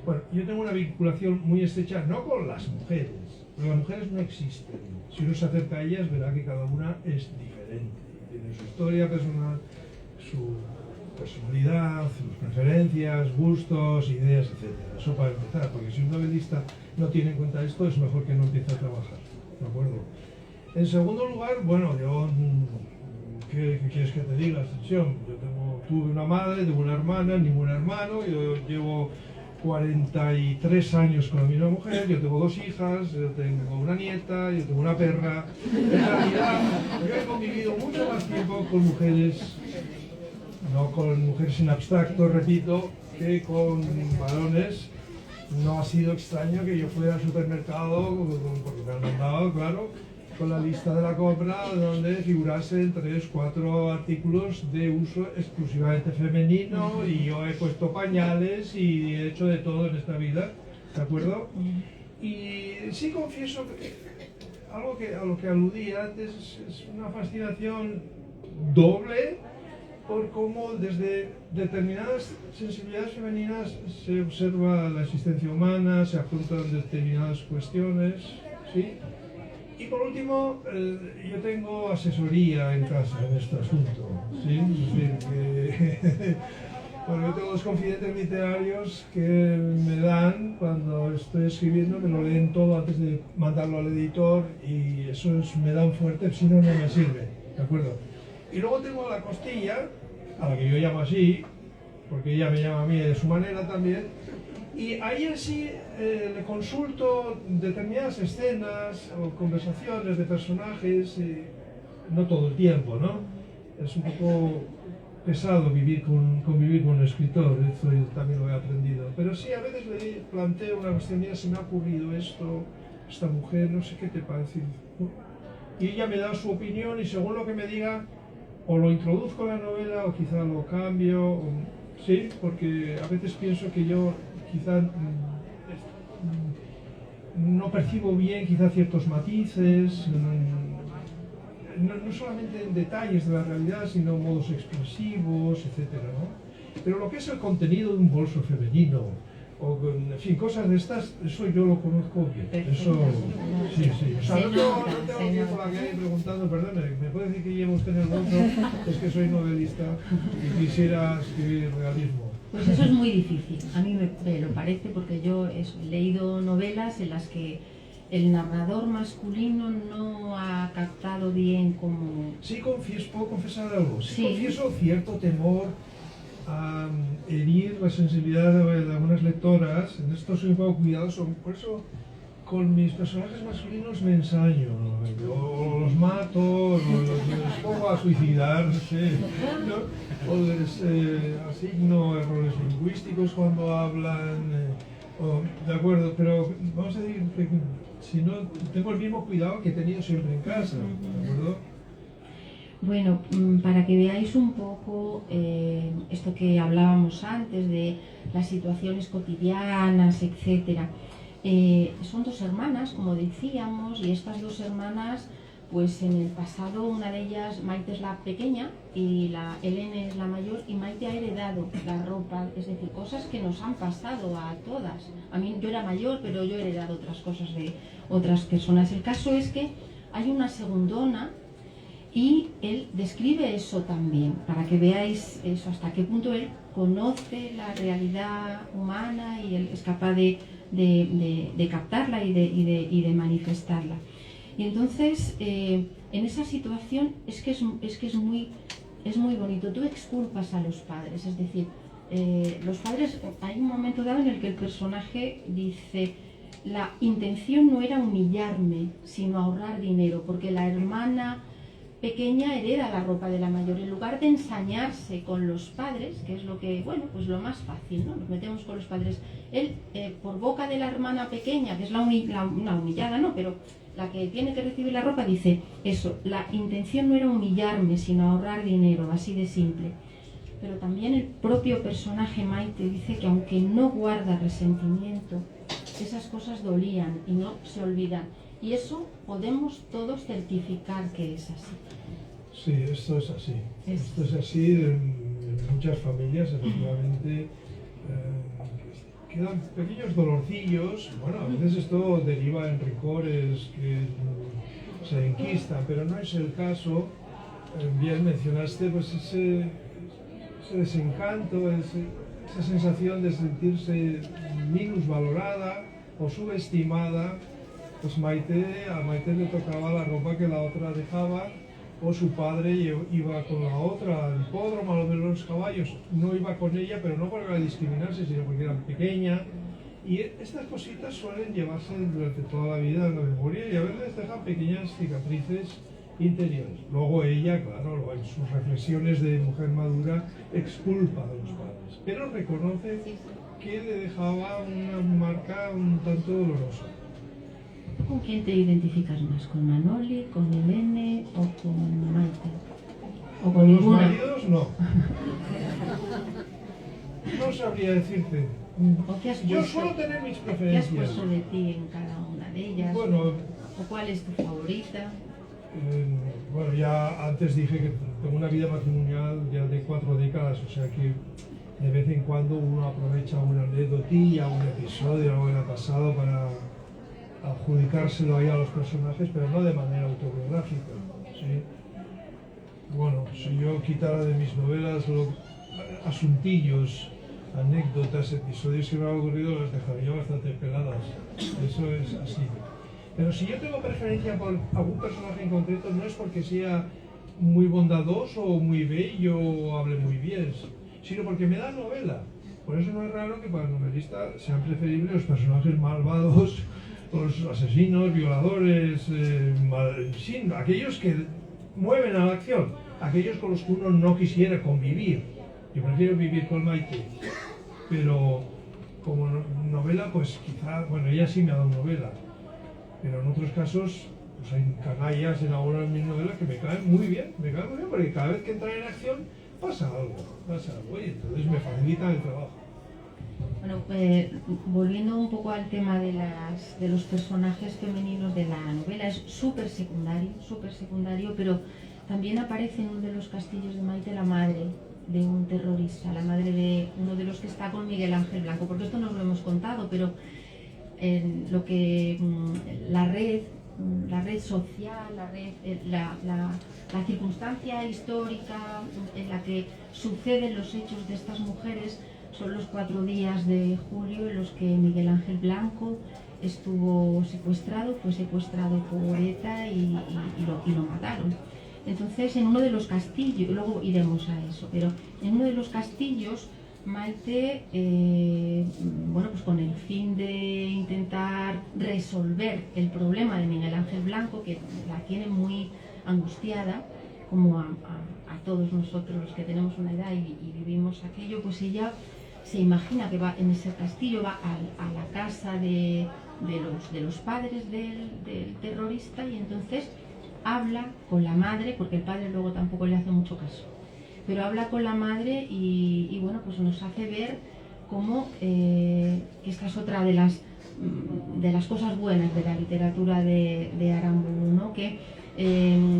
Bueno, yo tengo una vinculación muy estrecha, no con las mujeres, porque las mujeres no existen. Si uno se acerca a ellas, verá que cada una es diferente. Tiene su historia personal, su personalidad, sus preferencias, gustos, ideas, etc. Eso para empezar, porque si un novelista no tiene en cuenta esto, es mejor que no empiece a trabajar. ¿De acuerdo? En segundo lugar, bueno, yo... ¿Qué quieres que te diga, Ascensión? Tuve una madre, tuve una hermana, ningún hermano, yo llevo 43 años con la misma mujer, yo tengo 2 hijas, yo tengo una nieta, yo tengo una perra. En realidad, yo he convivido mucho más tiempo con mujeres, no con mujeres en abstracto, repito, que con varones. No ha sido extraño que yo fuera al supermercado, porque me han mandado, claro, con la lista de la compra donde figurasen 3, 4 artículos de uso exclusivamente femenino, y yo he puesto pañales y he hecho de todo en esta vida, ¿de acuerdo? Y sí confieso que a lo que aludí antes es una fascinación doble por cómo desde determinadas sensibilidades femeninas se observa la existencia humana, se afrontan determinadas cuestiones, ¿sí? Y por último, yo tengo asesoría en casa en este asunto, ¿sí? Es decir, que bueno, yo tengo dos confidentes literarios que me dan cuando estoy escribiendo, me lo leen todo antes de mandarlo al editor, y eso me dan fuerte, si no, no me sirve, ¿de acuerdo? Y luego tengo la costilla, a la que yo llamo así, porque ella me llama a mí de su manera también, y a ella sí le consulto determinadas escenas o conversaciones de personajes, no todo el tiempo, ¿no? Es un poco pesado convivir con un escritor, eso yo también lo he aprendido. Pero sí, a veces le planteo una cuestión: mira, se me ha ocurrido esto, esta mujer, no sé qué te parece. Y ella me da su opinión, y según lo que me diga, o lo introduzco en la novela o quizá lo cambio, sí, porque a veces pienso que yo quizá no percibo bien quizá ciertos matices, no solamente en detalles de la realidad, sino modos expresivos, etcétera, ¿no? Pero lo que es el contenido de un bolso femenino, o en fin, cosas de estas, eso yo lo conozco bien. Eso, sí, sí. O sea, no tengo tiempo para que alguien preguntando, perdón, ¿me puede decir que lleva usted en el bolso? Es que soy novelista y quisiera escribir realismo. Pues eso es muy difícil, a mí me lo parece, porque yo he leído novelas en las que el narrador masculino no ha captado bien como... Sí, puedo confesar algo, sí. Confieso cierto temor a herir la sensibilidad de algunas lectoras. En esto soy un poco cuidadoso, por eso con mis personajes masculinos me ensaño, o los mato, o los pongo a suicidarse, ¿no? O les asigno errores lingüísticos cuando hablan, de acuerdo, pero vamos a decir que si no, tengo el mismo cuidado que he tenido siempre en casa, ¿de acuerdo? Bueno, para que veáis un poco esto que hablábamos antes de las situaciones cotidianas, etcétera. Son dos hermanas, como decíamos, y estas dos hermanas, pues en el pasado una de ellas, Maite es la pequeña y la Helene es la mayor, y Maite ha heredado la ropa, es decir, cosas que nos han pasado a todas. A mí, yo era mayor, pero yo he heredado otras cosas de otras personas. El caso es que hay una segundona, y él describe eso también, para que veáis eso, hasta qué punto él conoce la realidad humana y él es capaz de captarla y de manifestarla. Y entonces, en esa situación es que es muy bonito. Tú exculpas a los padres, es decir, los padres, hay un momento dado en el que el personaje dice: la intención no era humillarme, sino ahorrar dinero, porque la hermana pequeña hereda la ropa de la mayor. En lugar de ensañarse con los padres, que es lo que, bueno, pues lo más fácil, ¿no? Nos metemos con los padres. Él, por boca de la hermana pequeña, que es una humillada, ¿no? Pero la que tiene que recibir la ropa, dice eso: la intención no era humillarme, sino ahorrar dinero, así de simple. Pero también el propio personaje Maite dice que aunque no guarda resentimiento, esas cosas dolían y no se olvidan. Y eso podemos todos certificar que es así. Sí, esto es así. Esto es así en muchas familias, efectivamente. Quedan pequeños dolorcillos. Bueno, a veces esto deriva en rencores que se enquistan, pero no es el caso. Bien mencionaste pues ese desencanto, esa sensación de sentirse minusvalorada o subestimada. Pues a Maite le tocaba la ropa que la otra dejaba, o su padre iba con la otra al hipódromo a ver los caballos. No iba con ella, pero no por discriminarse, sino porque era pequeña. Y estas cositas suelen llevarse durante toda la vida en la memoria, y a veces dejan pequeñas cicatrices interiores. Luego ella, claro, en sus reflexiones de mujer madura, exculpa a los padres, pero reconoce que le dejaba una marca un tanto dolorosa. ¿Tú con quién te identificas más? ¿Con Manoli, con Irene o con Maite? ¿O con Con los ninguna? maridos, no. No sabría decirte. ¿O qué has Yo puesto? suelo tener mis ¿Qué has preferencias. puesto de ti en cada una de ellas? Bueno, ¿O cuál es tu favorita? bueno, ya antes dije que tengo una vida matrimonial ya de 4 décadas, o sea que de vez en cuando uno aprovecha una anécdotilla, un episodio, algo que le ha pasado para adjudicárselo ahí a los personajes, pero no de manera autobiográfica, ¿sí? Bueno, si yo quitara de mis novelas asuntillos, anécdotas, episodios que me han ocurrido, las dejaría bastante peladas. Eso es así. Pero si yo tengo preferencia por algún personaje en concreto, no es porque sea muy bondadoso o muy bello o hable muy bien, sino porque me da novela. Por eso no es raro que para el novelista sean preferibles los personajes malvados, los asesinos, violadores, sí, aquellos que mueven a la acción, aquellos con los que uno no quisiera convivir. Yo prefiero vivir con Maite, pero como novela, pues quizá, bueno, ella sí me ha dado novela, pero en otros casos, pues hay canallas en algunas de mis novelas que me caen muy bien, porque cada vez que entran en acción pasa algo, y entonces me facilita el trabajo. Bueno, volviendo un poco al tema de los personajes femeninos de la novela, es súper secundario, pero también aparece en uno de los castillos de Maite la madre de un terrorista, la madre de uno de los que está con Miguel Ángel Blanco, porque esto nos lo hemos contado, pero lo que la red social, la circunstancia histórica en la que suceden los hechos de estas mujeres son los 4 días de julio en los que Miguel Ángel Blanco estuvo secuestrado, fue secuestrado por ETA y lo mataron. Entonces, en uno de los castillos, luego iremos a eso, pero en uno de los castillos, Maite, bueno, pues con el fin de intentar resolver el problema de Miguel Ángel Blanco, que la tiene muy angustiada, como a todos nosotros los que tenemos una edad y vivimos aquello, pues ella se imagina que va en ese castillo, va a la casa de los padres del terrorista, y entonces habla con la madre, porque el padre luego tampoco le hace mucho caso, pero habla con la madre y bueno, pues nos hace ver cómo, que esta es otra de las cosas buenas de la literatura de Aramburu, ¿no? Que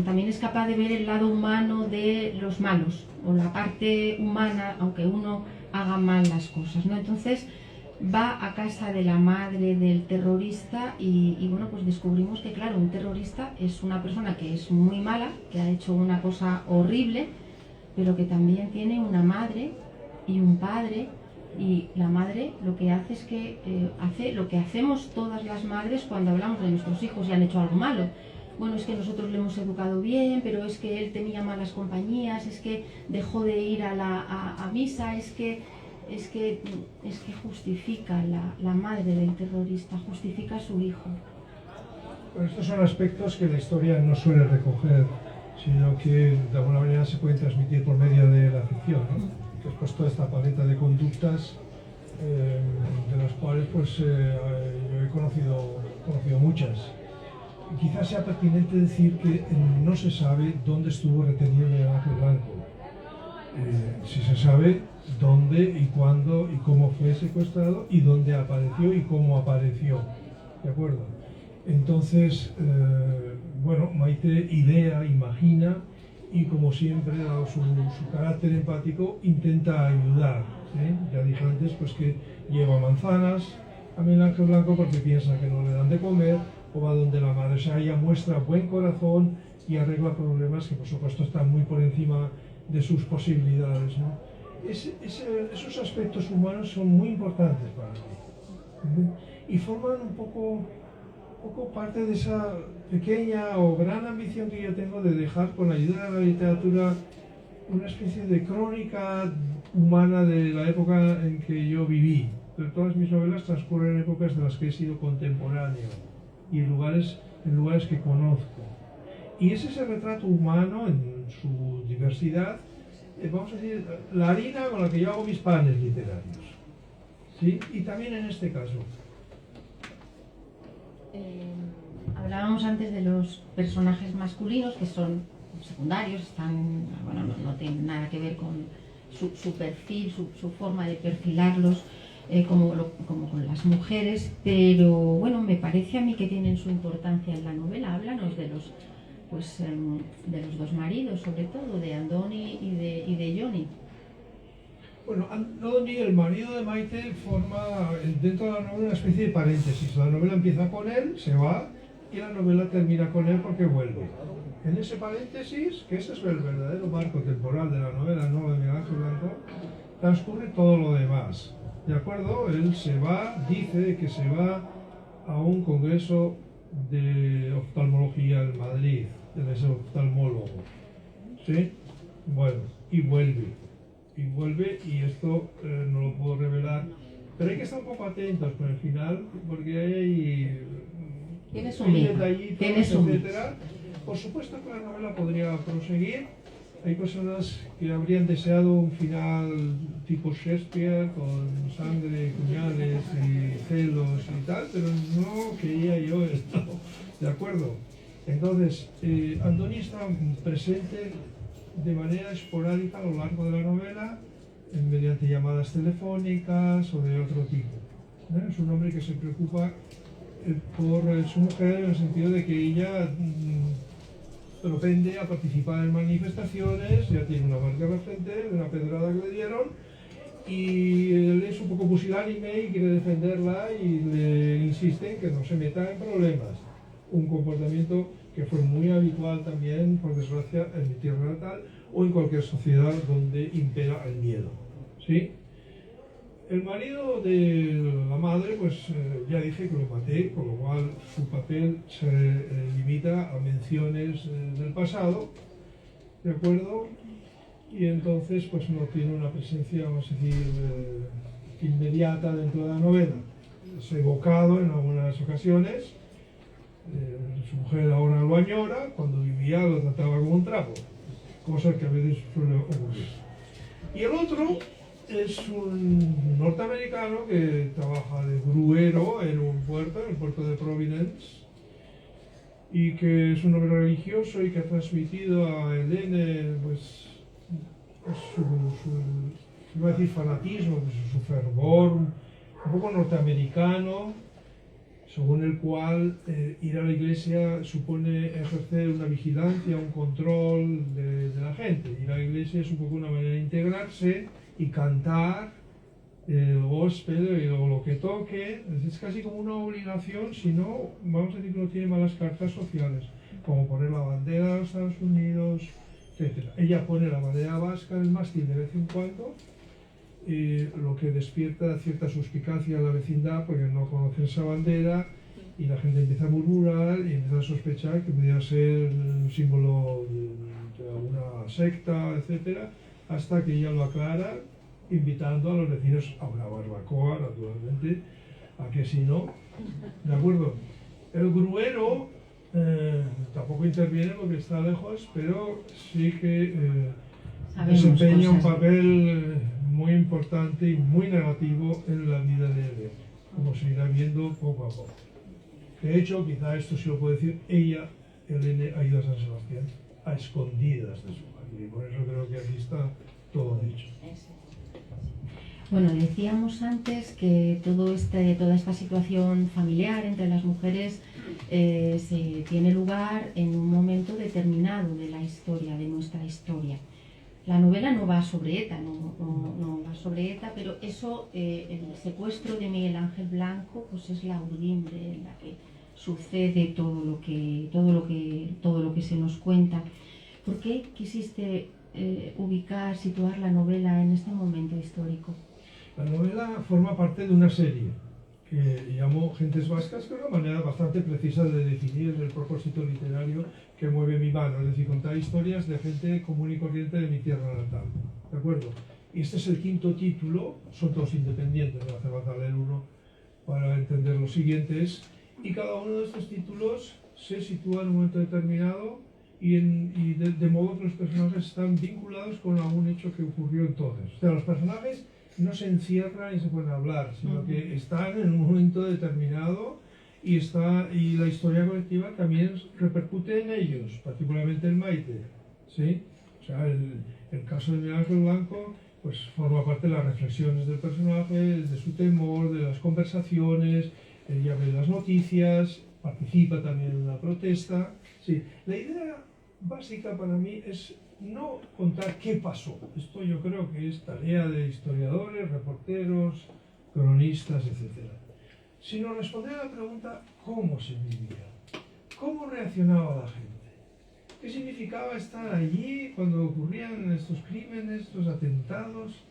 también es capaz de ver el lado humano de los malos, o la parte humana, aunque uno haga mal las cosas, ¿no? Entonces va a casa de la madre del terrorista y bueno, pues descubrimos que claro, un terrorista es una persona que es muy mala, que ha hecho una cosa horrible, pero que también tiene una madre y un padre, y la madre lo que hace es que hace lo que hacemos todas las madres cuando hablamos de nuestros hijos y han hecho algo malo. Bueno, es que nosotros le hemos educado bien, pero es que él tenía malas compañías, es que dejó de ir a misa, es que justifica la madre del terrorista, justifica a su hijo. Bueno, estos son aspectos que la historia no suele recoger, sino que de alguna manera se pueden transmitir por medio de la ficción, ¿no? Que es pues toda esta paleta de conductas de las cuales pues yo he conocido muchas. Quizás sea pertinente decir que no se sabe dónde estuvo retenido Miguel Ángel Blanco. Si se sabe dónde y cuándo y cómo fue secuestrado y dónde apareció y cómo apareció, ¿de acuerdo? Entonces, bueno, Maite idea, imagina y como siempre, dado su carácter empático, intenta ayudar, ¿sí? Ya dije antes pues que lleva manzanas a Miguel Ángel Blanco porque piensa que no le dan de comer, o va donde la madre. O sea, ella muestra buen corazón y arregla problemas que por supuesto están muy por encima de sus posibilidades, ¿no? Esos aspectos humanos son muy importantes para mí, y forman un poco parte de esa pequeña o gran ambición que yo tengo de dejar, con la ayuda de la literatura, una especie de crónica humana de la época en que yo viví. Pero todas mis novelas transcurren en épocas de las que he sido contemporáneo y en lugares que conozco. Y es ese retrato humano en su diversidad, vamos a decir, la harina con la que yo hago mis panes literarios, ¿sí? Y también en este caso. Hablábamos antes de los personajes masculinos que son secundarios, están, bueno, no tienen nada que ver con su perfil, su forma de perfilarlos, como con las mujeres, pero bueno, me parece a mí que tienen su importancia en la novela. Háblanos de los, de los dos maridos, sobre todo, de Andoni y de Johnny. Bueno, Andoni, el marido de Maite, forma dentro de la novela una especie de paréntesis. La novela empieza con él, se va, y la novela termina con él porque vuelve. En ese paréntesis, que ese es el verdadero marco temporal de la novela no de Miguel Ángel Blanco, transcurre todo lo demás. ¿De acuerdo? Él se va, dice que se va a un congreso de oftalmología en Madrid, de ese oftalmólogo. ¿Sí? Bueno, y vuelve. Y esto no lo puedo revelar, pero hay que estar un poco atentos con el final, porque hay detallitos, etcétera. Por supuesto que la novela podría proseguir. Hay personas que habrían deseado un final tipo Shakespeare, con sangre, puñales y celos y tal, pero no quería yo esto, ¿de acuerdo? Entonces, Andoni está presente de manera esporádica a lo largo de la novela, mediante llamadas telefónicas o de otro tipo. Es un hombre que se preocupa por su mujer, en el sentido de que ella propende a participar en manifestaciones, ya tiene una marca en la frente de una pedrada que le dieron, y él es un poco pusilánime y quiere defenderla y le insiste en que no se meta en problemas. Un comportamiento que fue muy habitual también, por desgracia, en mi tierra natal o en cualquier sociedad donde impera el miedo. ¿Sí? El marido de la madre, pues ya dije que lo maté, con lo cual su papel se limita a menciones del pasado, ¿de acuerdo? Y entonces pues no tiene una presencia, vamos a decir, inmediata dentro de la novela. Es evocado en algunas ocasiones. Su mujer ahora lo añora, cuando vivía lo trataba como un trapo, cosa que a veces suele ocurrir. Y el otro es un norteamericano que trabaja de gruero en un puerto, en el puerto de Providence, y que es un hombre religioso y que ha transmitido a Helene pues iba a decir fanatismo, pues, su fervor un poco norteamericano, según el cual ir a la iglesia supone ejercer una vigilancia, un control de la gente. Ir a la iglesia es un poco una manera de integrarse y cantar el gospel o lo que toque. Es casi como una obligación, si no, vamos a decir que no tiene malas cartas sociales, como poner la bandera de los Estados Unidos, etc. Ella pone la bandera vasca en el mástil de vez en cuando, lo que despierta cierta suspicacia en la vecindad porque no conocen esa bandera y la gente empieza a murmurar y empieza a sospechar que podría ser un símbolo de alguna secta, etc., hasta que ella lo aclara, invitando a los vecinos a una barbacoa, naturalmente, a que si no, ¿de acuerdo? El gruero tampoco interviene porque está lejos, pero sí que desempeña un papel muy importante y muy negativo en la vida de Helene, como se irá viendo poco a poco. De hecho, quizá esto sí lo puedo decir, ella, Helene, ha ido a San Sebastián a escondidas de su marido, y por eso creo que aquí está todo dicho. Bueno, decíamos antes que toda esta situación familiar entre las mujeres se tiene lugar en un momento determinado de la historia, de nuestra historia. La novela no va sobre ETA, no va sobre ETA, pero eso, el secuestro de Miguel Ángel Blanco, pues es la urdimbre en la que sucede todo lo que se nos cuenta. ¿Por qué quisiste situar la novela en este momento histórico? La novela forma parte de una serie que llamo Gentes Vascas, que es una manera bastante precisa de definir el propósito literario que mueve mi mano, es decir, contar historias de gente común y corriente de mi tierra natal, ¿de acuerdo? Y este es el quinto título, son todos independientes, no hace falta leer uno para entender los siguientes, y cada uno de estos títulos se sitúa en un momento determinado y de modo que los personajes están vinculados con algún hecho que ocurrió entonces. O sea, los personajes no se encierran y se pueden hablar, sino que están en un momento determinado y la historia colectiva también repercute en ellos, particularmente en Maite, ¿sí? O sea, el caso de Miguel Ángel Blanco pues forma parte de las reflexiones del personaje, de su temor, de las conversaciones, ella ve las noticias, participa también en una protesta. Sí, la idea básica para mí es no contar qué pasó. Esto yo creo que es tarea de historiadores, reporteros, cronistas, etc. Sino responder a la pregunta cómo se vivía, cómo reaccionaba la gente, qué significaba estar allí cuando ocurrían estos crímenes, estos atentados.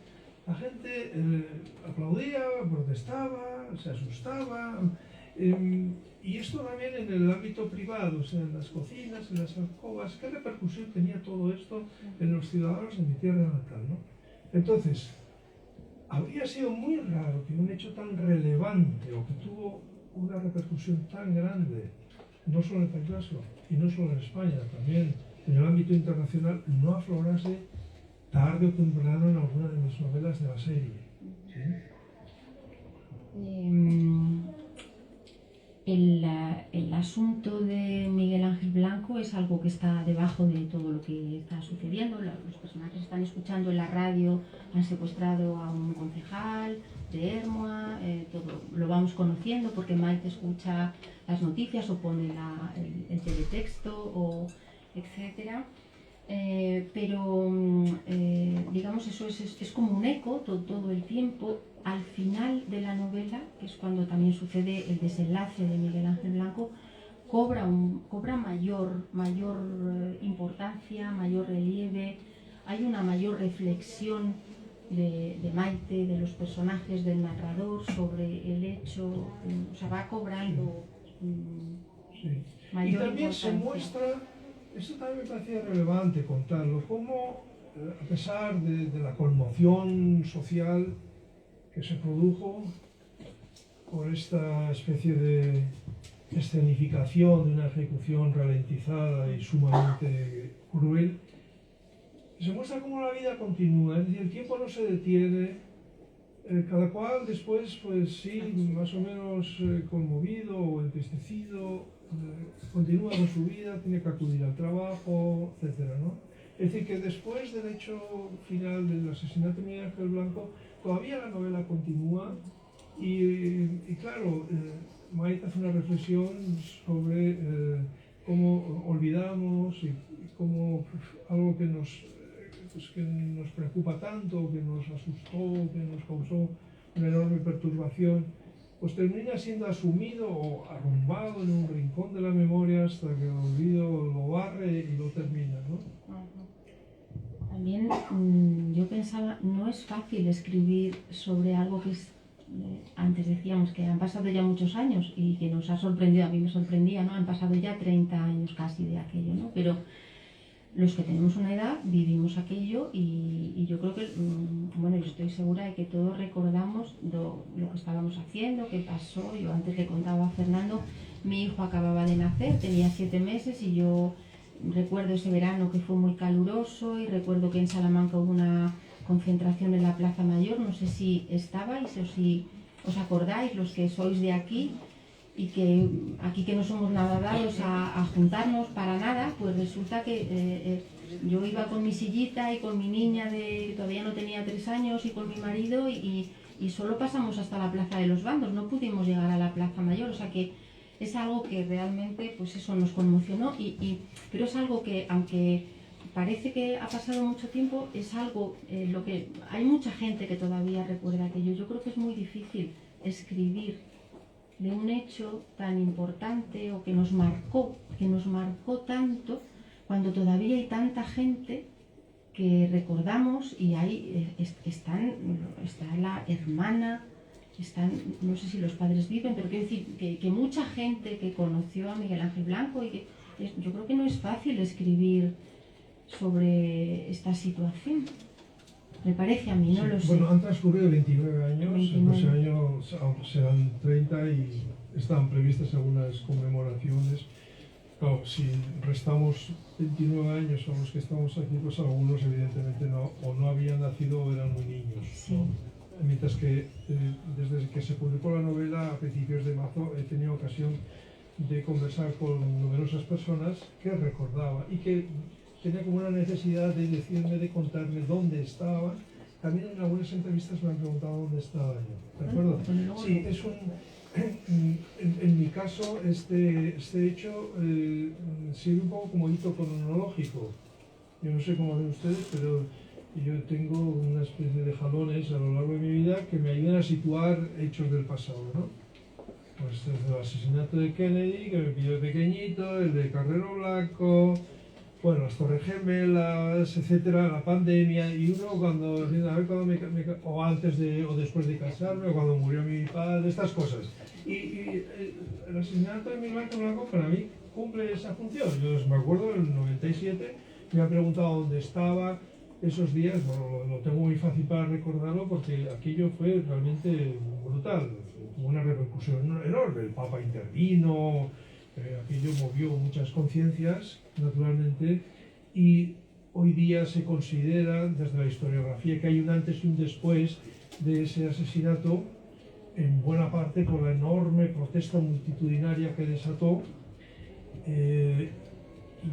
La gente aplaudía, protestaba, se asustaba. Y esto también en el ámbito privado, o sea, en las cocinas, en las alcobas. ¿Qué repercusión tenía todo esto en los ciudadanos de mi tierra natal, ¿no? Entonces, habría sido muy raro que un hecho tan relevante o que tuvo una repercusión tan grande, no solo en el País Vasco y no solo en España, también en el ámbito internacional, no aflorase tarde o temprano en alguna de mis novelas de la serie. ¿Sí? El asunto de Miguel Ángel Blanco es algo que está debajo de todo lo que está sucediendo. Los personajes están escuchando en la radio, han secuestrado a un concejal de Ermua, todo lo vamos conociendo porque Maite escucha las noticias o pone el teletexto, etcétera. Pero digamos eso es como un eco todo el tiempo. Al final de la novela, que es cuando también sucede el desenlace de Miguel Ángel Blanco, cobra mayor importancia, mayor relieve, hay una mayor reflexión de Maite, de los personajes, del narrador sobre el hecho, o sea, va cobrando mayor y también importancia. Se muestra, eso también me parecía relevante contarlo, cómo a pesar de la conmoción social que se produjo por esta especie de escenificación de una ejecución ralentizada y sumamente cruel, se muestra cómo la vida continúa, es decir, el tiempo no se detiene, cada cual después, pues sí, más o menos conmovido o entristecido, continúa con su vida, tiene que acudir al trabajo, etc., ¿no? Es decir, que después del hecho final del asesinato de Miguel Ángel Blanco, todavía la novela continúa y claro, Maite hace una reflexión sobre cómo olvidamos y cómo algo que nos preocupa tanto, que nos asustó, que nos causó una enorme perturbación, pues termina siendo asumido o arrumbado en un rincón de la memoria hasta que el olvido lo barre y lo termina, ¿no? También yo pensaba, no es fácil escribir sobre algo que es, antes decíamos que han pasado ya muchos años y que nos ha sorprendido, a mí me sorprendía, ¿no? Han pasado ya 30 años casi de aquello, ¿no? Pero los que tenemos una edad vivimos aquello y yo creo que, bueno, yo estoy segura de que todos recordamos lo que estábamos haciendo, qué pasó. Yo antes le contaba a Fernando, mi hijo acababa de nacer, tenía 7 meses y yo recuerdo ese verano que fue muy caluroso y recuerdo que en Salamanca hubo una concentración en la Plaza Mayor, no sé si estabais o si os acordáis los que sois de aquí y que aquí que no somos nada dados a juntarnos para nada, pues resulta que yo iba con mi sillita y con mi niña que todavía no tenía 3 años y con mi marido y solo pasamos hasta la Plaza de los Bandos, no pudimos llegar a la Plaza Mayor, o sea que es algo que realmente, pues eso nos conmocionó, pero es algo que, aunque parece que ha pasado mucho tiempo, es algo, lo que hay mucha gente que todavía recuerda aquello. Yo creo que es muy difícil escribir de un hecho tan importante o que nos marcó tanto, cuando todavía hay tanta gente que recordamos y ahí está la hermana, no sé si los padres viven, pero quiero decir que mucha gente que conoció a Miguel Ángel Blanco y yo creo que no es fácil escribir sobre esta situación. Me parece a mí, no lo sé. Bueno, han transcurrido 29 años, el próximo año serán 30 y están previstas algunas conmemoraciones. Claro, si restamos 29 años a los que estamos aquí, pues algunos evidentemente no, o no habían nacido o eran muy niños, sí. ¿no? En mi mientras que desde que se publicó la novela a principios de marzo he tenido ocasión de conversar con numerosas personas que recordaba y que tenía como una necesidad de decirme, de contarme dónde estaba. También en algunas entrevistas me han preguntado dónde estaba yo, ¿de acuerdo? Sí, es un... En mi caso, este hecho sirve un poco como hito cronológico. Yo no sé cómo ven ustedes, pero yo tengo una especie de jalones a lo largo de mi vida que me ayudan a situar hechos del pasado, ¿no? Pues desde el asesinato de Kennedy, que me pilló pequeñito, el de Carrero Blanco, bueno, las Torres Gemelas, etcétera, la pandemia, y uno cuando, a ver, cuando o antes de, o después de casarme, o cuando murió mi padre, estas cosas. Y el asesinato de Miguel Ángel Blanco para mí cumple esa función. Yo me acuerdo, en el 97, me han preguntado dónde estaba esos días, bueno, lo tengo muy fácil para recordarlo porque aquello fue realmente brutal, tuvo una repercusión enorme, el Papa intervino, aquello movió muchas conciencias, naturalmente, y hoy día se considera, desde la historiografía, que hay un antes y un después de ese asesinato, en buena parte por la enorme protesta multitudinaria que desató.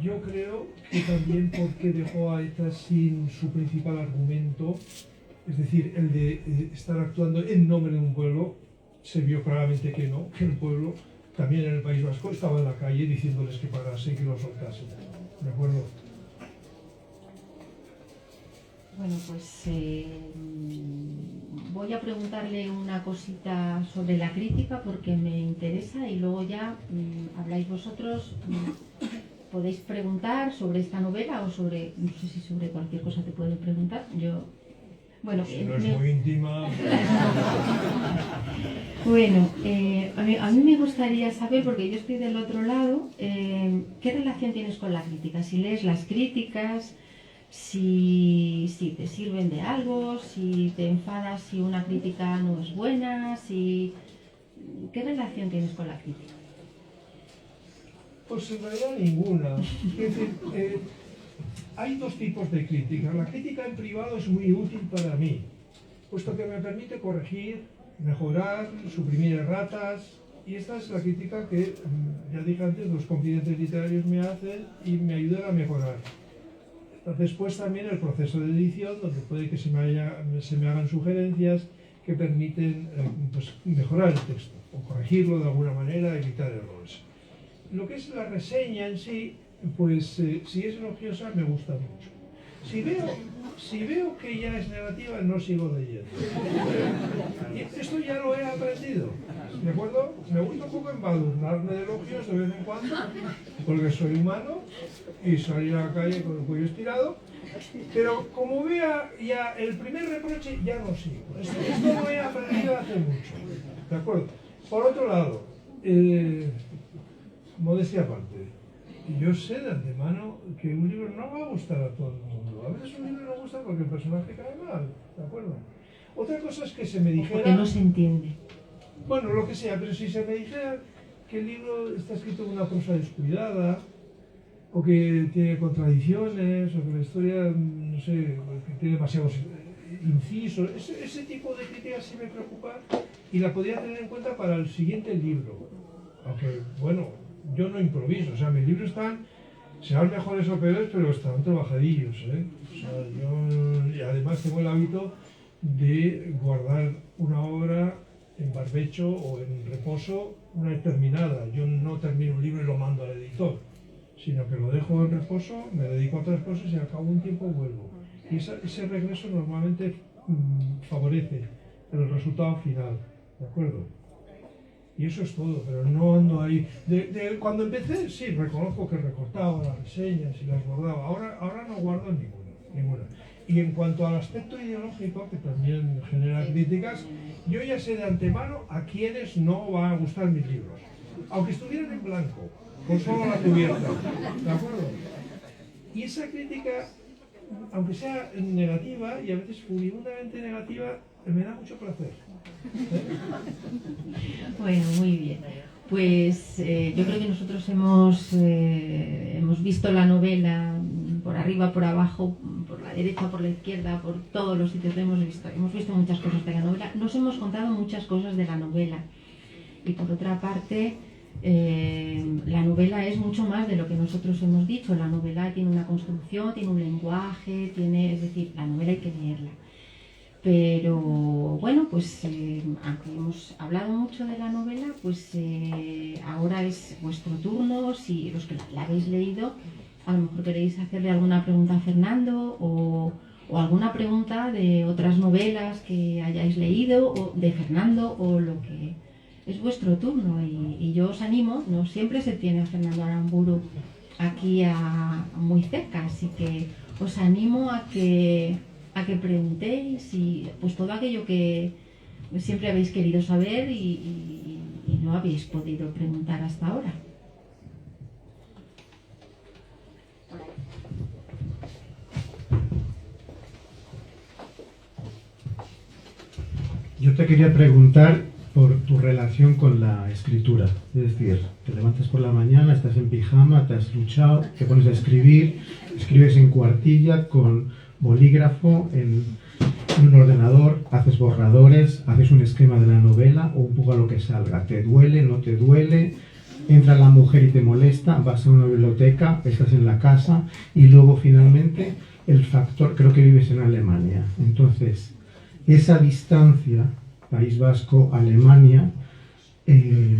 Yo creo que también porque dejó a ETA sin su principal argumento, es decir, el de estar actuando en nombre de un pueblo, se vio claramente que no, que el pueblo, también en el País Vasco, estaba en la calle diciéndoles que parasen, que lo soltasen. ¿De acuerdo? Bueno, pues voy a preguntarle una cosita sobre la crítica porque me interesa y luego ya habláis vosotros. Podéis preguntar sobre esta novela o sobre, no sé si sobre cualquier cosa te pueden preguntar. Yo, bueno, si no es muy íntima. Bueno, a mí me gustaría saber, porque yo estoy del otro lado, ¿qué relación tienes con la crítica? Si lees las críticas, si te sirven de algo, si te enfadas si una crítica no es buena, ¿qué relación tienes con la crítica? Pues en realidad ninguna. Es decir, hay dos tipos de crítica. La crítica en privado es muy útil para mí, puesto que me permite corregir, mejorar, suprimir erratas, y esta es la crítica que, ya dije antes, los confidentes literarios me hacen y me ayudan a mejorar. Después también el proceso de edición, donde puede que se me hagan sugerencias que permiten pues, mejorar el texto, o corregirlo de alguna manera, evitar errores. Lo que es la reseña en sí, pues si es elogiosa me gusta mucho. Si veo que ya es negativa, no sigo leyendo. Y esto ya lo he aprendido, ¿de acuerdo? Me gusta un poco embadurnarme de elogios de vez en cuando, porque soy humano y salir a la calle con el cuello estirado, pero como vea ya el primer reproche, ya no sigo. Esto lo he aprendido hace mucho, ¿de acuerdo? Por otro lado, modestia aparte, yo sé de antemano que un libro no va a gustar a todo el mundo. A veces un libro no gusta porque el personaje cae mal, ¿de acuerdo? Otra cosa es que se me dijera... Porque no se entiende. Bueno, lo que sea, pero si se me dijera que el libro está escrito con una prosa descuidada, o que tiene contradicciones, o que la historia, no sé, que tiene demasiados incisos, ese tipo de críticas sí me preocupa y la podría tener en cuenta para el siguiente libro. Aunque, bueno, yo no improviso, o sea, mis libros serán mejores o peores, pero están trabajadillos, ¿eh? O sea, y además tengo el hábito de guardar una obra en barbecho o en reposo una determinada. Yo no termino un libro y lo mando al editor, sino que lo dejo en reposo, me dedico a otras cosas y al cabo de un tiempo vuelvo. Y ese regreso normalmente favorece el resultado final, ¿de acuerdo? Y eso es todo, pero no ando ahí. Cuando empecé, sí, reconozco que recortaba las reseñas y las guardaba. Ahora no guardo ninguna. Y en cuanto al aspecto ideológico, que también genera críticas, yo ya sé de antemano a quienes no van a gustar mis libros. Aunque estuvieran en blanco, con solo la cubierta. ¿De acuerdo? Y esa crítica, aunque sea negativa, y a veces furibundamente negativa, me da mucho placer. Bueno, muy bien. Pues yo creo que nosotros hemos visto la novela por arriba, por abajo, por la derecha, por la izquierda, por todos los sitios lo hemos visto. Hemos visto muchas cosas de la novela. Nos hemos contado muchas cosas de la novela. Y por otra parte, la novela es mucho más de lo que nosotros hemos dicho. La novela tiene una construcción, tiene un lenguaje, es decir, la novela hay que leerla. Pero bueno, pues aunque hemos hablado mucho de la novela, pues ahora es vuestro turno. Si los que la habéis leído, a lo mejor queréis hacerle alguna pregunta a Fernando o alguna pregunta de otras novelas que hayáis leído, o de Fernando, o lo que... Es vuestro turno y yo os animo. No siempre se tiene a Fernando Aramburu aquí muy cerca, así que os animo a que preguntéis y pues todo aquello que siempre habéis querido saber y no habéis podido preguntar hasta ahora. Yo te quería preguntar por tu relación con la escritura. Es decir, te levantas por la mañana, estás en pijama, te has duchado, te pones a escribir, escribes en cuartilla con bolígrafo en un ordenador, haces borradores, haces un esquema de la novela o un poco a lo que salga. ¿Te duele, no te duele? Entra la mujer y te molesta, vas a una biblioteca, estás en la casa y luego finalmente el factor, creo que vives en Alemania. Entonces, esa distancia, País Vasco, Alemania, es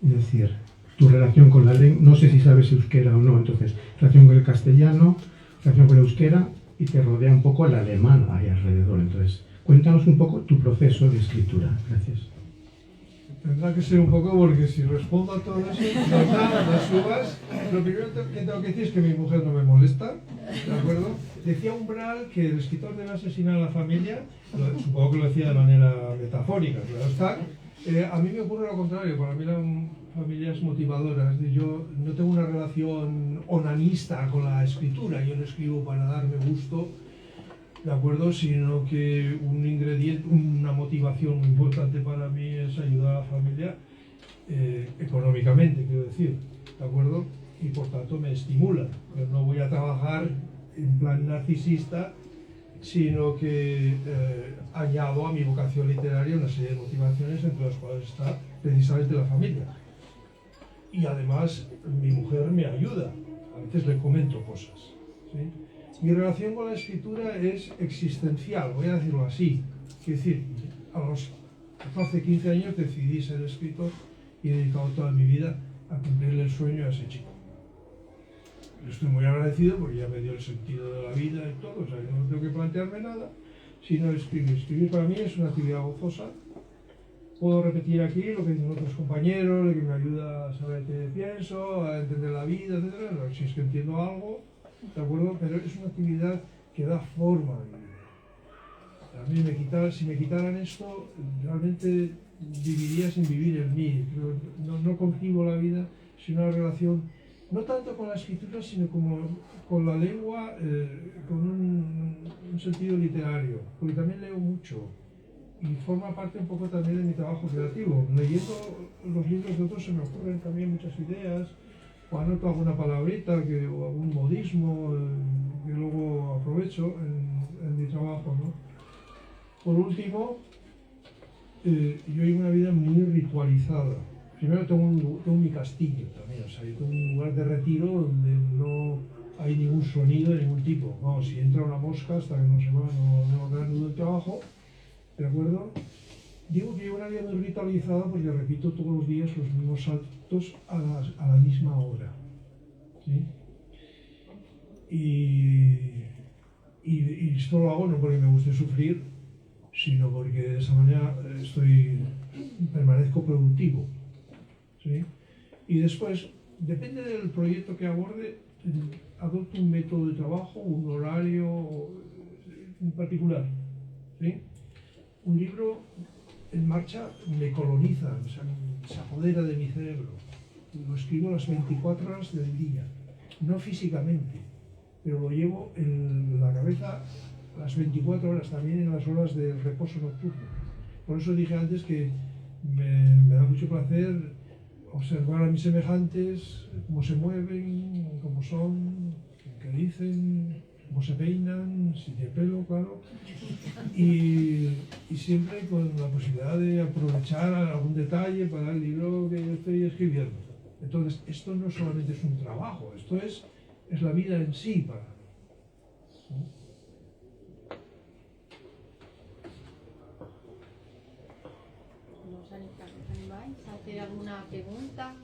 decir, tu relación con la lengua, no sé si sabes euskera o no, entonces, relación con el castellano, relación con el euskera, y te rodea un poco el alemán ahí alrededor. Entonces, cuéntanos un poco tu proceso de escritura. Gracias. Tendrá que ser un poco, porque si respondo a todo eso, las uvas, lo primero que tengo que decir es que mi mujer no me molesta, ¿de acuerdo? Decía Umbral que el escritor debe asesinar a la familia, supongo que lo decía de manera metafórica, claro está. A mí me ocurre lo contrario, para mí la familia es motivadora. Yo no tengo una relación onanista con la escritura, yo no escribo para darme gusto, ¿de acuerdo? Sino que un ingrediente, una motivación muy importante para mí es ayudar a la familia económicamente, quiero decir, ¿de acuerdo? Y por tanto me estimula. Pero no voy a trabajar en plan narcisista, sino que añado a mi vocación literaria una serie de motivaciones, entre las cuales está precisamente la familia. Y además mi mujer me ayuda, a veces le comento cosas, ¿sí? Mi relación con la escritura es existencial, voy a decirlo así. Quiero decir, a los 14, 15 años decidí ser escritor y he dedicado toda mi vida a cumplirle el sueño a ese chico. Le estoy muy agradecido porque ya me dio el sentido de la vida y todo, o sea, yo no tengo que plantearme nada, sino escribir. Escribir para mí es una actividad gozosa. Puedo repetir aquí lo que dicen otros compañeros, de que me ayuda a saber qué pienso, a entender la vida, etc. No, si es que entiendo algo, ¿de acuerdo? Pero es una actividad que da forma a mi vida. A mí si me quitaran esto, realmente viviría sin vivir en mí. No concibo la vida sin una relación, no tanto con la escritura, sino como con la lengua, con un sentido literario. Porque también leo mucho y forma parte un poco también de mi trabajo creativo. Leyendo los libros de otros se me ocurren también muchas ideas, o anoto alguna palabrita o algún modismo que luego aprovecho en mi trabajo, ¿no? Por último, yo llevo una vida muy ritualizada. Primero tengo mi castillo también, o sea, yo tengo un lugar de retiro donde no hay ningún sonido de ningún tipo. Vamos, si entra una mosca hasta que no se va, no reanudo el trabajo, ¿de acuerdo? Digo que llevo una vida muy ritualizada porque repito todos los días los mismos saltos a la misma hora, ¿sí? Y esto lo hago no porque me guste sufrir, sino porque de esa manera permanezco productivo, ¿sí? Y después, depende del proyecto que aborde, adopto un método de trabajo, un horario en particular, ¿sí? Un libro en marcha me coloniza, o sea, se apodera de mi cerebro. Lo escribo las 24 horas del día, no físicamente, pero lo llevo en la cabeza las 24 horas, también en las horas del reposo nocturno. Por eso dije antes que me da mucho placer observar a mis semejantes, cómo se mueven, cómo son, en qué dicen, cómo se peinan, si tiene pelo, claro, y siempre con la posibilidad de aprovechar algún detalle para el libro que yo estoy escribiendo. Entonces, esto no solamente es un trabajo, esto es la vida en sí para mí. ¿Os animáis a hacer alguna pregunta?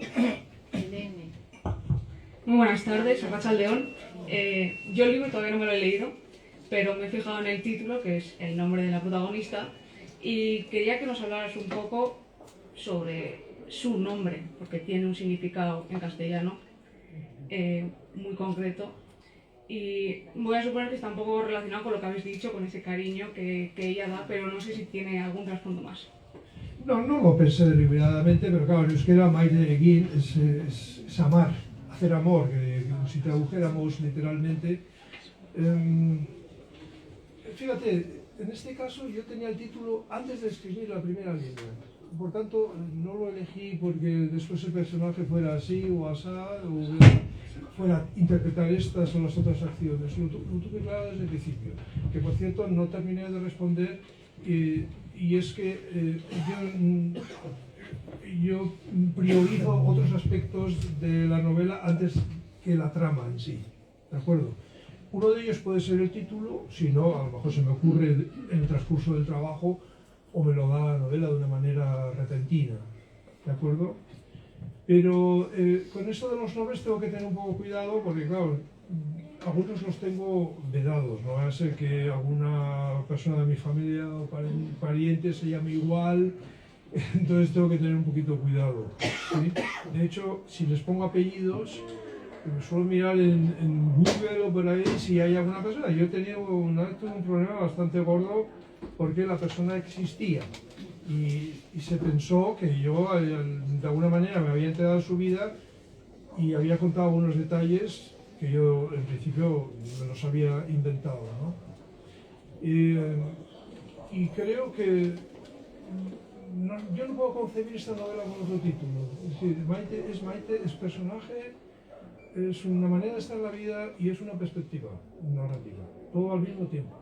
Elene. Muy buenas tardes, soy Racha León. Yo el libro todavía no me lo he leído, pero me he fijado en el título, que es el nombre de la protagonista, y quería que nos hablaras un poco sobre su nombre, porque tiene un significado en castellano muy concreto. Y voy a suponer que está un poco relacionado con lo que habéis dicho, con ese cariño que ella da, pero no sé si tiene algún trasfondo más. No lo pensé deliberadamente, pero claro, en euskera maite egin es amar, hacer amor, que si tradujéramos literalmente. Fíjate, en este caso yo tenía el título antes de escribir la primera línea. Por tanto, no lo elegí porque después el personaje fuera así o asá, o fuera interpretar estas o las otras acciones. Lo tuve claro desde el principio. Que por cierto, no terminé de responder, y es que yo priorizo otros aspectos de la novela antes que la trama en sí. ¿De acuerdo? Uno de ellos puede ser el título, si no, a lo mejor se me ocurre en el transcurso del trabajo o me lo da la novela de una manera repentina, ¿de acuerdo? Pero con esto de los nombres tengo que tener un poco cuidado porque, claro, algunos los tengo vedados, no va a ser que alguna persona de mi familia o pariente se llame igual, entonces tengo que tener un poquito cuidado, ¿sí? De hecho, si les pongo apellidos, me suelo mirar en Google o por ahí si hay alguna persona. Yo he tenido un problema bastante gordo porque la persona existía y se pensó que yo de alguna manera me había enterado de su vida y había contado algunos detalles que yo en principio me los había inventado, ¿no? Y creo que yo no puedo concebir esta novela con otro título. Es decir, Maite, es personaje, es una manera de estar en la vida y es una perspectiva narrativa, todo al mismo tiempo.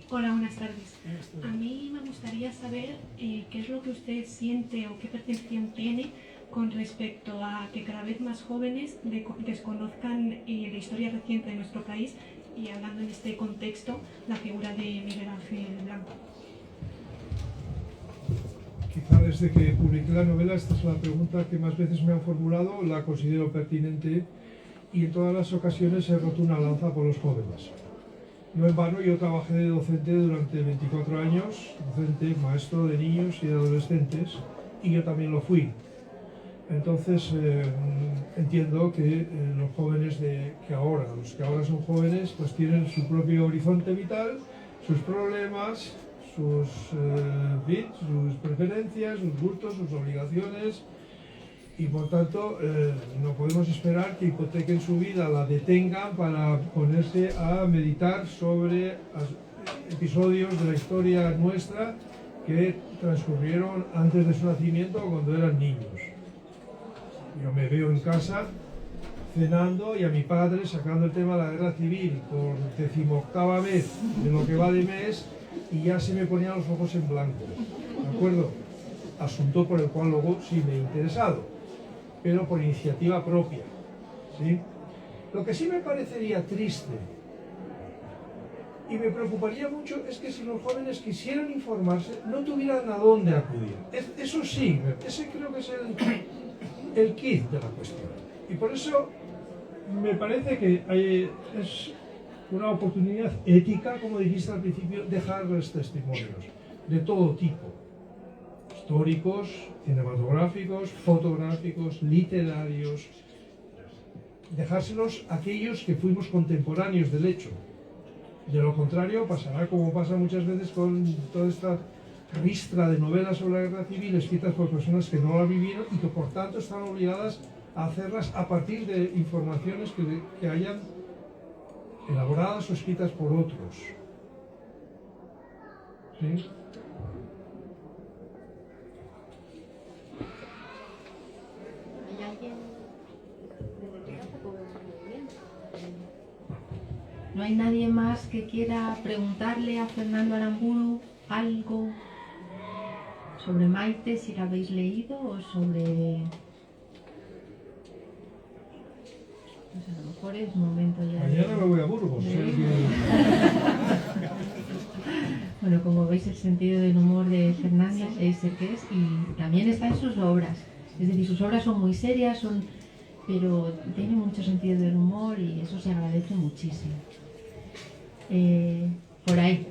Hola, buenas tardes. A mí me gustaría saber qué es lo que usted siente o qué percepción tiene con respecto a que cada vez más jóvenes desconozcan la historia reciente de nuestro país y, hablando en este contexto, la figura de Miguel Ángel Blanco. Quizá desde que publiqué la novela esta es la pregunta que más veces me han formulado, la considero pertinente y en todas las ocasiones he roto una lanza por los jóvenes. No en vano, yo trabajé de docente durante 24 años, docente, maestro de niños y de adolescentes, y yo también lo fui. Entonces entiendo que los jóvenes los que ahora son jóvenes, pues tienen su propio horizonte vital, sus problemas, sus preferencias, sus gustos, sus obligaciones, y por tanto no podemos esperar que hipotequen su vida, la detengan para ponerse a meditar sobre episodios de la historia nuestra que transcurrieron antes de su nacimiento o cuando eran niños. Yo me veo en casa cenando y a mi padre sacando el tema de la guerra civil por 18ª vez de lo que va de mes y ya se me ponían los ojos en blanco, ¿de acuerdo? Asunto por el cual luego sí me he interesado, pero por iniciativa propia, ¿sí? Lo que sí me parecería triste y me preocuparía mucho es que si los jóvenes quisieran informarse no tuvieran a dónde acudir. Eso sí, ese creo que es el kit de la cuestión. Y por eso me parece que es una oportunidad ética, como dijiste al principio, dejarles testimonios de todo tipo. Históricos, cinematográficos, fotográficos, literarios. Dejárselos a aquellos que fuimos contemporáneos del hecho. De lo contrario, pasará como pasa muchas veces con toda esta ristra de novelas sobre la guerra civil escritas por personas que no la vivieron y que por tanto están obligadas a hacerlas a partir de informaciones que hayan elaboradas o escritas por otros. ¿Sí? ¿No hay nadie más que quiera preguntarle a Fernando Aramburu algo sobre Maite, si la habéis leído, o sobre... Pues a lo mejor es momento ya Mañana me voy a Burgos. Bueno, como veis, el sentido del humor de Fernando es el que es, y también está en sus obras. Es decir, sus obras son muy serias, pero tiene mucho sentido del humor y eso se agradece muchísimo. Por ahí.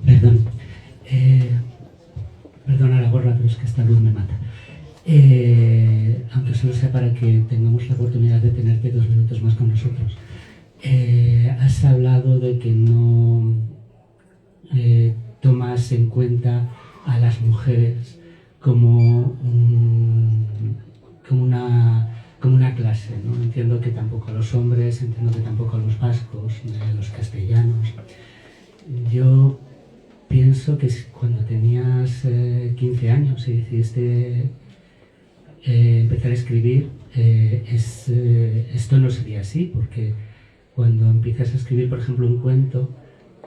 Perdón. Perdona la gorra, pero es que esta luz me mata. Aunque solo sea para que tengamos la oportunidad de tenerte 2 minutos más con nosotros. Has hablado de que no tomas en cuenta a las mujeres como una clase, ¿no? Entiendo que tampoco a los hombres, entiendo que tampoco a los vascos, a los castellanos. Yo pienso que cuando tenías 15 años y decidiste empezar a escribir, esto no sería así, porque cuando empiezas a escribir, por ejemplo, un cuento,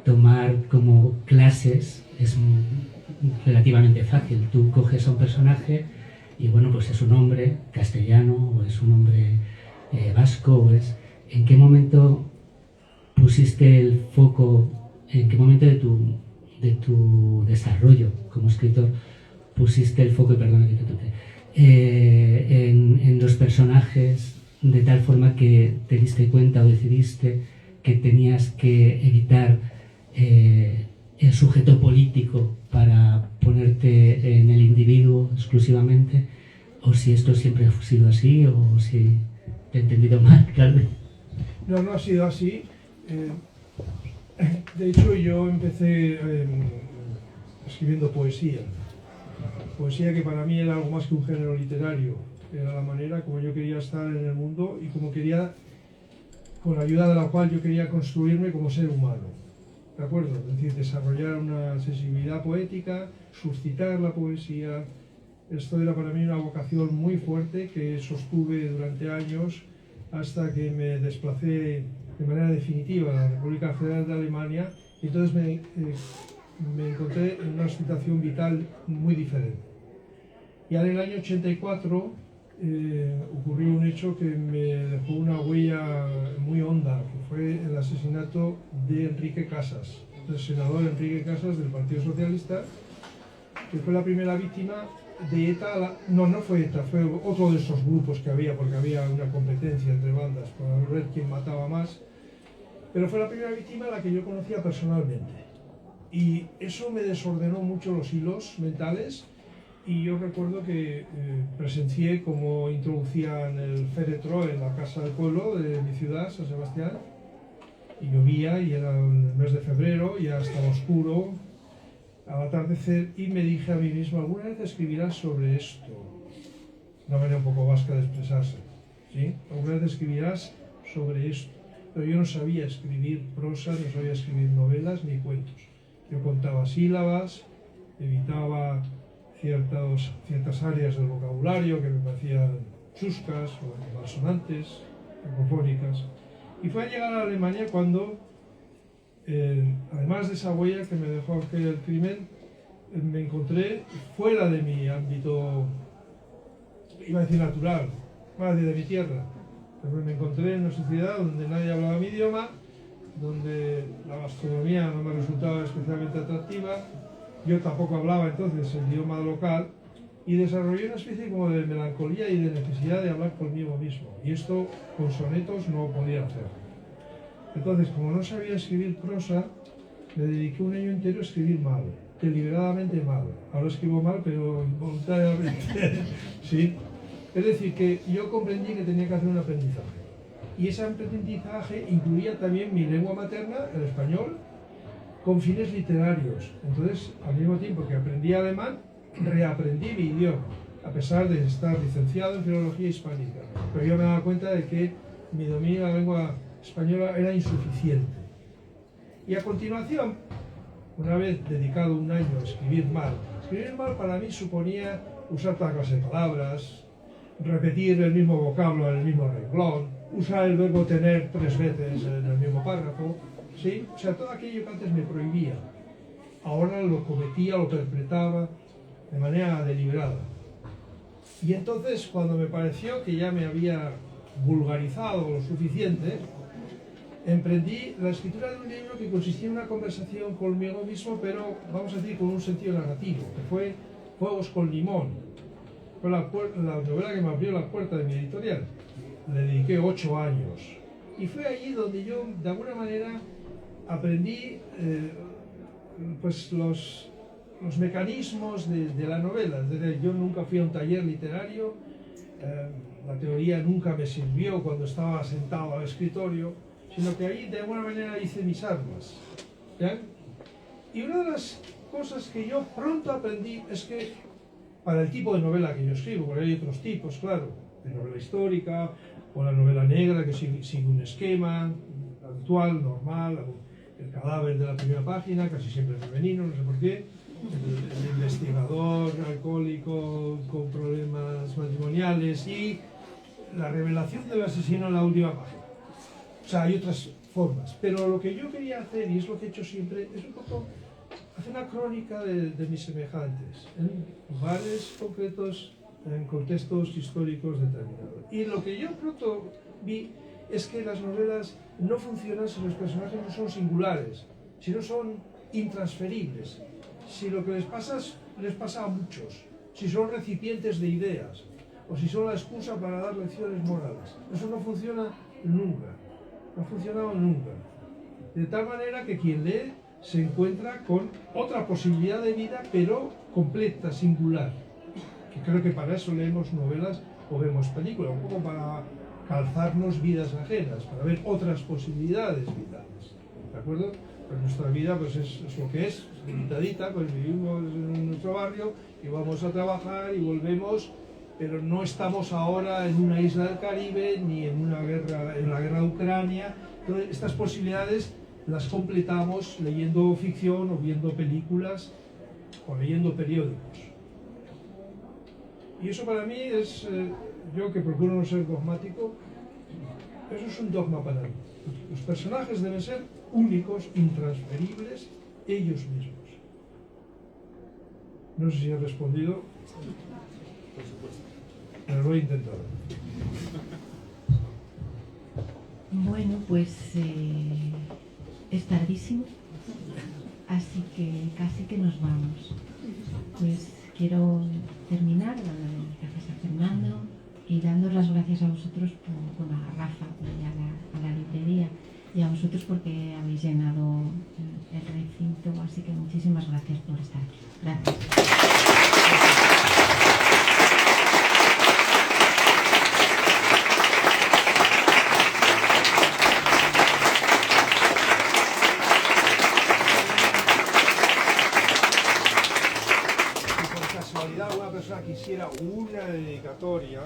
tomar como clases es relativamente fácil. Tú coges a un personaje y bueno, pues es un hombre castellano o es un hombre vasco, o es... ¿En qué momento pusiste el foco, en qué momento de tu desarrollo como escritor pusiste el foco, y perdona que te toque, en los personajes, de tal forma que te diste cuenta o decidiste que tenías que evitar el sujeto político para ponerte en el individuo exclusivamente, o si esto siempre ha sido así, o si te he entendido mal, claro? No, no ha sido así. De hecho, yo empecé escribiendo poesía. Poesía que para mí era algo más que un género literario. Era la manera como yo quería estar en el mundo y como quería, con la ayuda de la cual yo quería construirme como ser humano. ¿De acuerdo? Es decir, desarrollar una sensibilidad poética, suscitar la poesía. Esto era para mí una vocación muy fuerte que sostuve durante años hasta que me desplacé de manera definitiva a la República Federal de Alemania, y entonces me encontré en una situación vital muy diferente. Y en el año 84 ocurrió un hecho que me dejó una huella muy honda, que fue el asesinato de Enrique Casas, del senador Enrique Casas del Partido Socialista, que fue la primera víctima de ETA. No fue ETA, fue otro de esos grupos que había, porque había una competencia entre bandas para ver quién mataba más, pero fue la primera víctima a la que yo conocía personalmente. Y eso me desordenó mucho los hilos mentales, y yo recuerdo que presencié cómo introducían el féretro en la casa del pueblo de mi ciudad, San Sebastián, y llovía, y era el mes de febrero, ya estaba oscuro, al atardecer, y me dije a mí mismo, ¿alguna vez escribirás sobre esto? Una manera un poco vasca de expresarse, ¿sí? ¿Alguna vez escribirás sobre esto? Pero yo no sabía escribir prosa, no sabía escribir novelas ni cuentos. Yo contaba sílabas, evitaba ciertas áreas del vocabulario que me parecían chuscas o malsonantes, cacofónicas. Y fue a llegar a Alemania cuando, además de esa huella que me dejó aquel crimen, me encontré fuera de mi ámbito, iba a decir natural, más de mi tierra. Pero me encontré en una sociedad donde nadie hablaba mi idioma, donde la gastronomía no me resultaba especialmente atractiva, yo tampoco hablaba entonces el idioma local, y desarrollé una especie como de melancolía y de necesidad de hablar conmigo mismo, y esto con sonetos no podía hacer. Entonces, como no sabía escribir prosa, me dediqué un año entero a escribir mal, deliberadamente mal. Ahora escribo mal, pero involuntariamente, ¿sí? Es decir, que yo comprendí que tenía que hacer un aprendizaje, y ese aprendizaje incluía también mi lengua materna, el español, con fines literarios. Entonces, al mismo tiempo que aprendí alemán, reaprendí mi idioma, a pesar de estar licenciado en filología hispánica. Pero yo me daba cuenta de que mi dominio de la lengua española era insuficiente. Y a continuación, una vez dedicado un año a escribir mal para mí suponía usar toda clase de palabras, repetir el mismo vocablo en el mismo renglón, usar el verbo tener 3 veces en el mismo párrafo, ¿sí? O sea, todo aquello que antes me prohibía, ahora lo cometía, lo perpetraba de manera deliberada. Y entonces, cuando me pareció que ya me había vulgarizado lo suficiente, emprendí la escritura de un libro que consistía en una conversación conmigo mismo, pero vamos a decir con un sentido narrativo, que fue Fuegos con limón. Fue la novela que me abrió la puerta de mi editorial. Le dediqué 8 años. Y fue allí donde yo, de alguna manera, aprendí pues los mecanismos de la novela. Es decir, yo nunca fui a un taller literario, la teoría nunca me sirvió cuando estaba sentado al escritorio, sino que ahí de alguna manera hice mis armas. ¿Ya? Y una de las cosas que yo pronto aprendí es que para el tipo de novela que yo escribo, porque hay otros tipos, claro, de novela histórica o la novela negra que sigue un esquema habitual, normal, el cadáver de la primera página, casi siempre femenino, no sé por qué, el investigador alcohólico con problemas matrimoniales y la revelación del asesino en la última página. O sea, hay otras formas, pero lo que yo quería hacer, y es lo que he hecho siempre, es un poco hacer una crónica de mis semejantes, en lugares concretos, en contextos históricos determinados. Y lo que yo pronto vi es que las novelas no funcionan si los personajes no son singulares, si no son intransferibles, si lo que les pasa a muchos, si son recipientes de ideas, o si son la excusa para dar lecciones morales. Eso no funciona nunca, no ha funcionado nunca. De tal manera que quien lee se encuentra con otra posibilidad de vida, pero completa, singular. Que creo que para eso leemos novelas o vemos películas, un poco para calzarnos vidas ajenas, para ver otras posibilidades vitales. ¿De acuerdo? Pues nuestra vida pues es lo que es, limitadita, pues vivimos en nuestro barrio y vamos a trabajar y volvemos, pero no estamos ahora en una isla del Caribe ni en la guerra de Ucrania. Entonces, estas posibilidades las completamos leyendo ficción o viendo películas o leyendo periódicos. Y eso para mí es, yo que procuro no ser dogmático, eso es un dogma para mí. Los personajes deben ser únicos, intransferibles, ellos mismos. No sé si he respondido, por supuesto, pero lo he intentado. Bueno, pues es tardísimo, así que casi que nos vamos. Pues quiero terminar dando las gracias a Fernando y dando las gracias a vosotros, a Rafa y a la librería, y a vosotros porque habéis llenado el recinto, así que muchísimas gracias por estar aquí. Gracias. Una persona quisiera una dedicatoria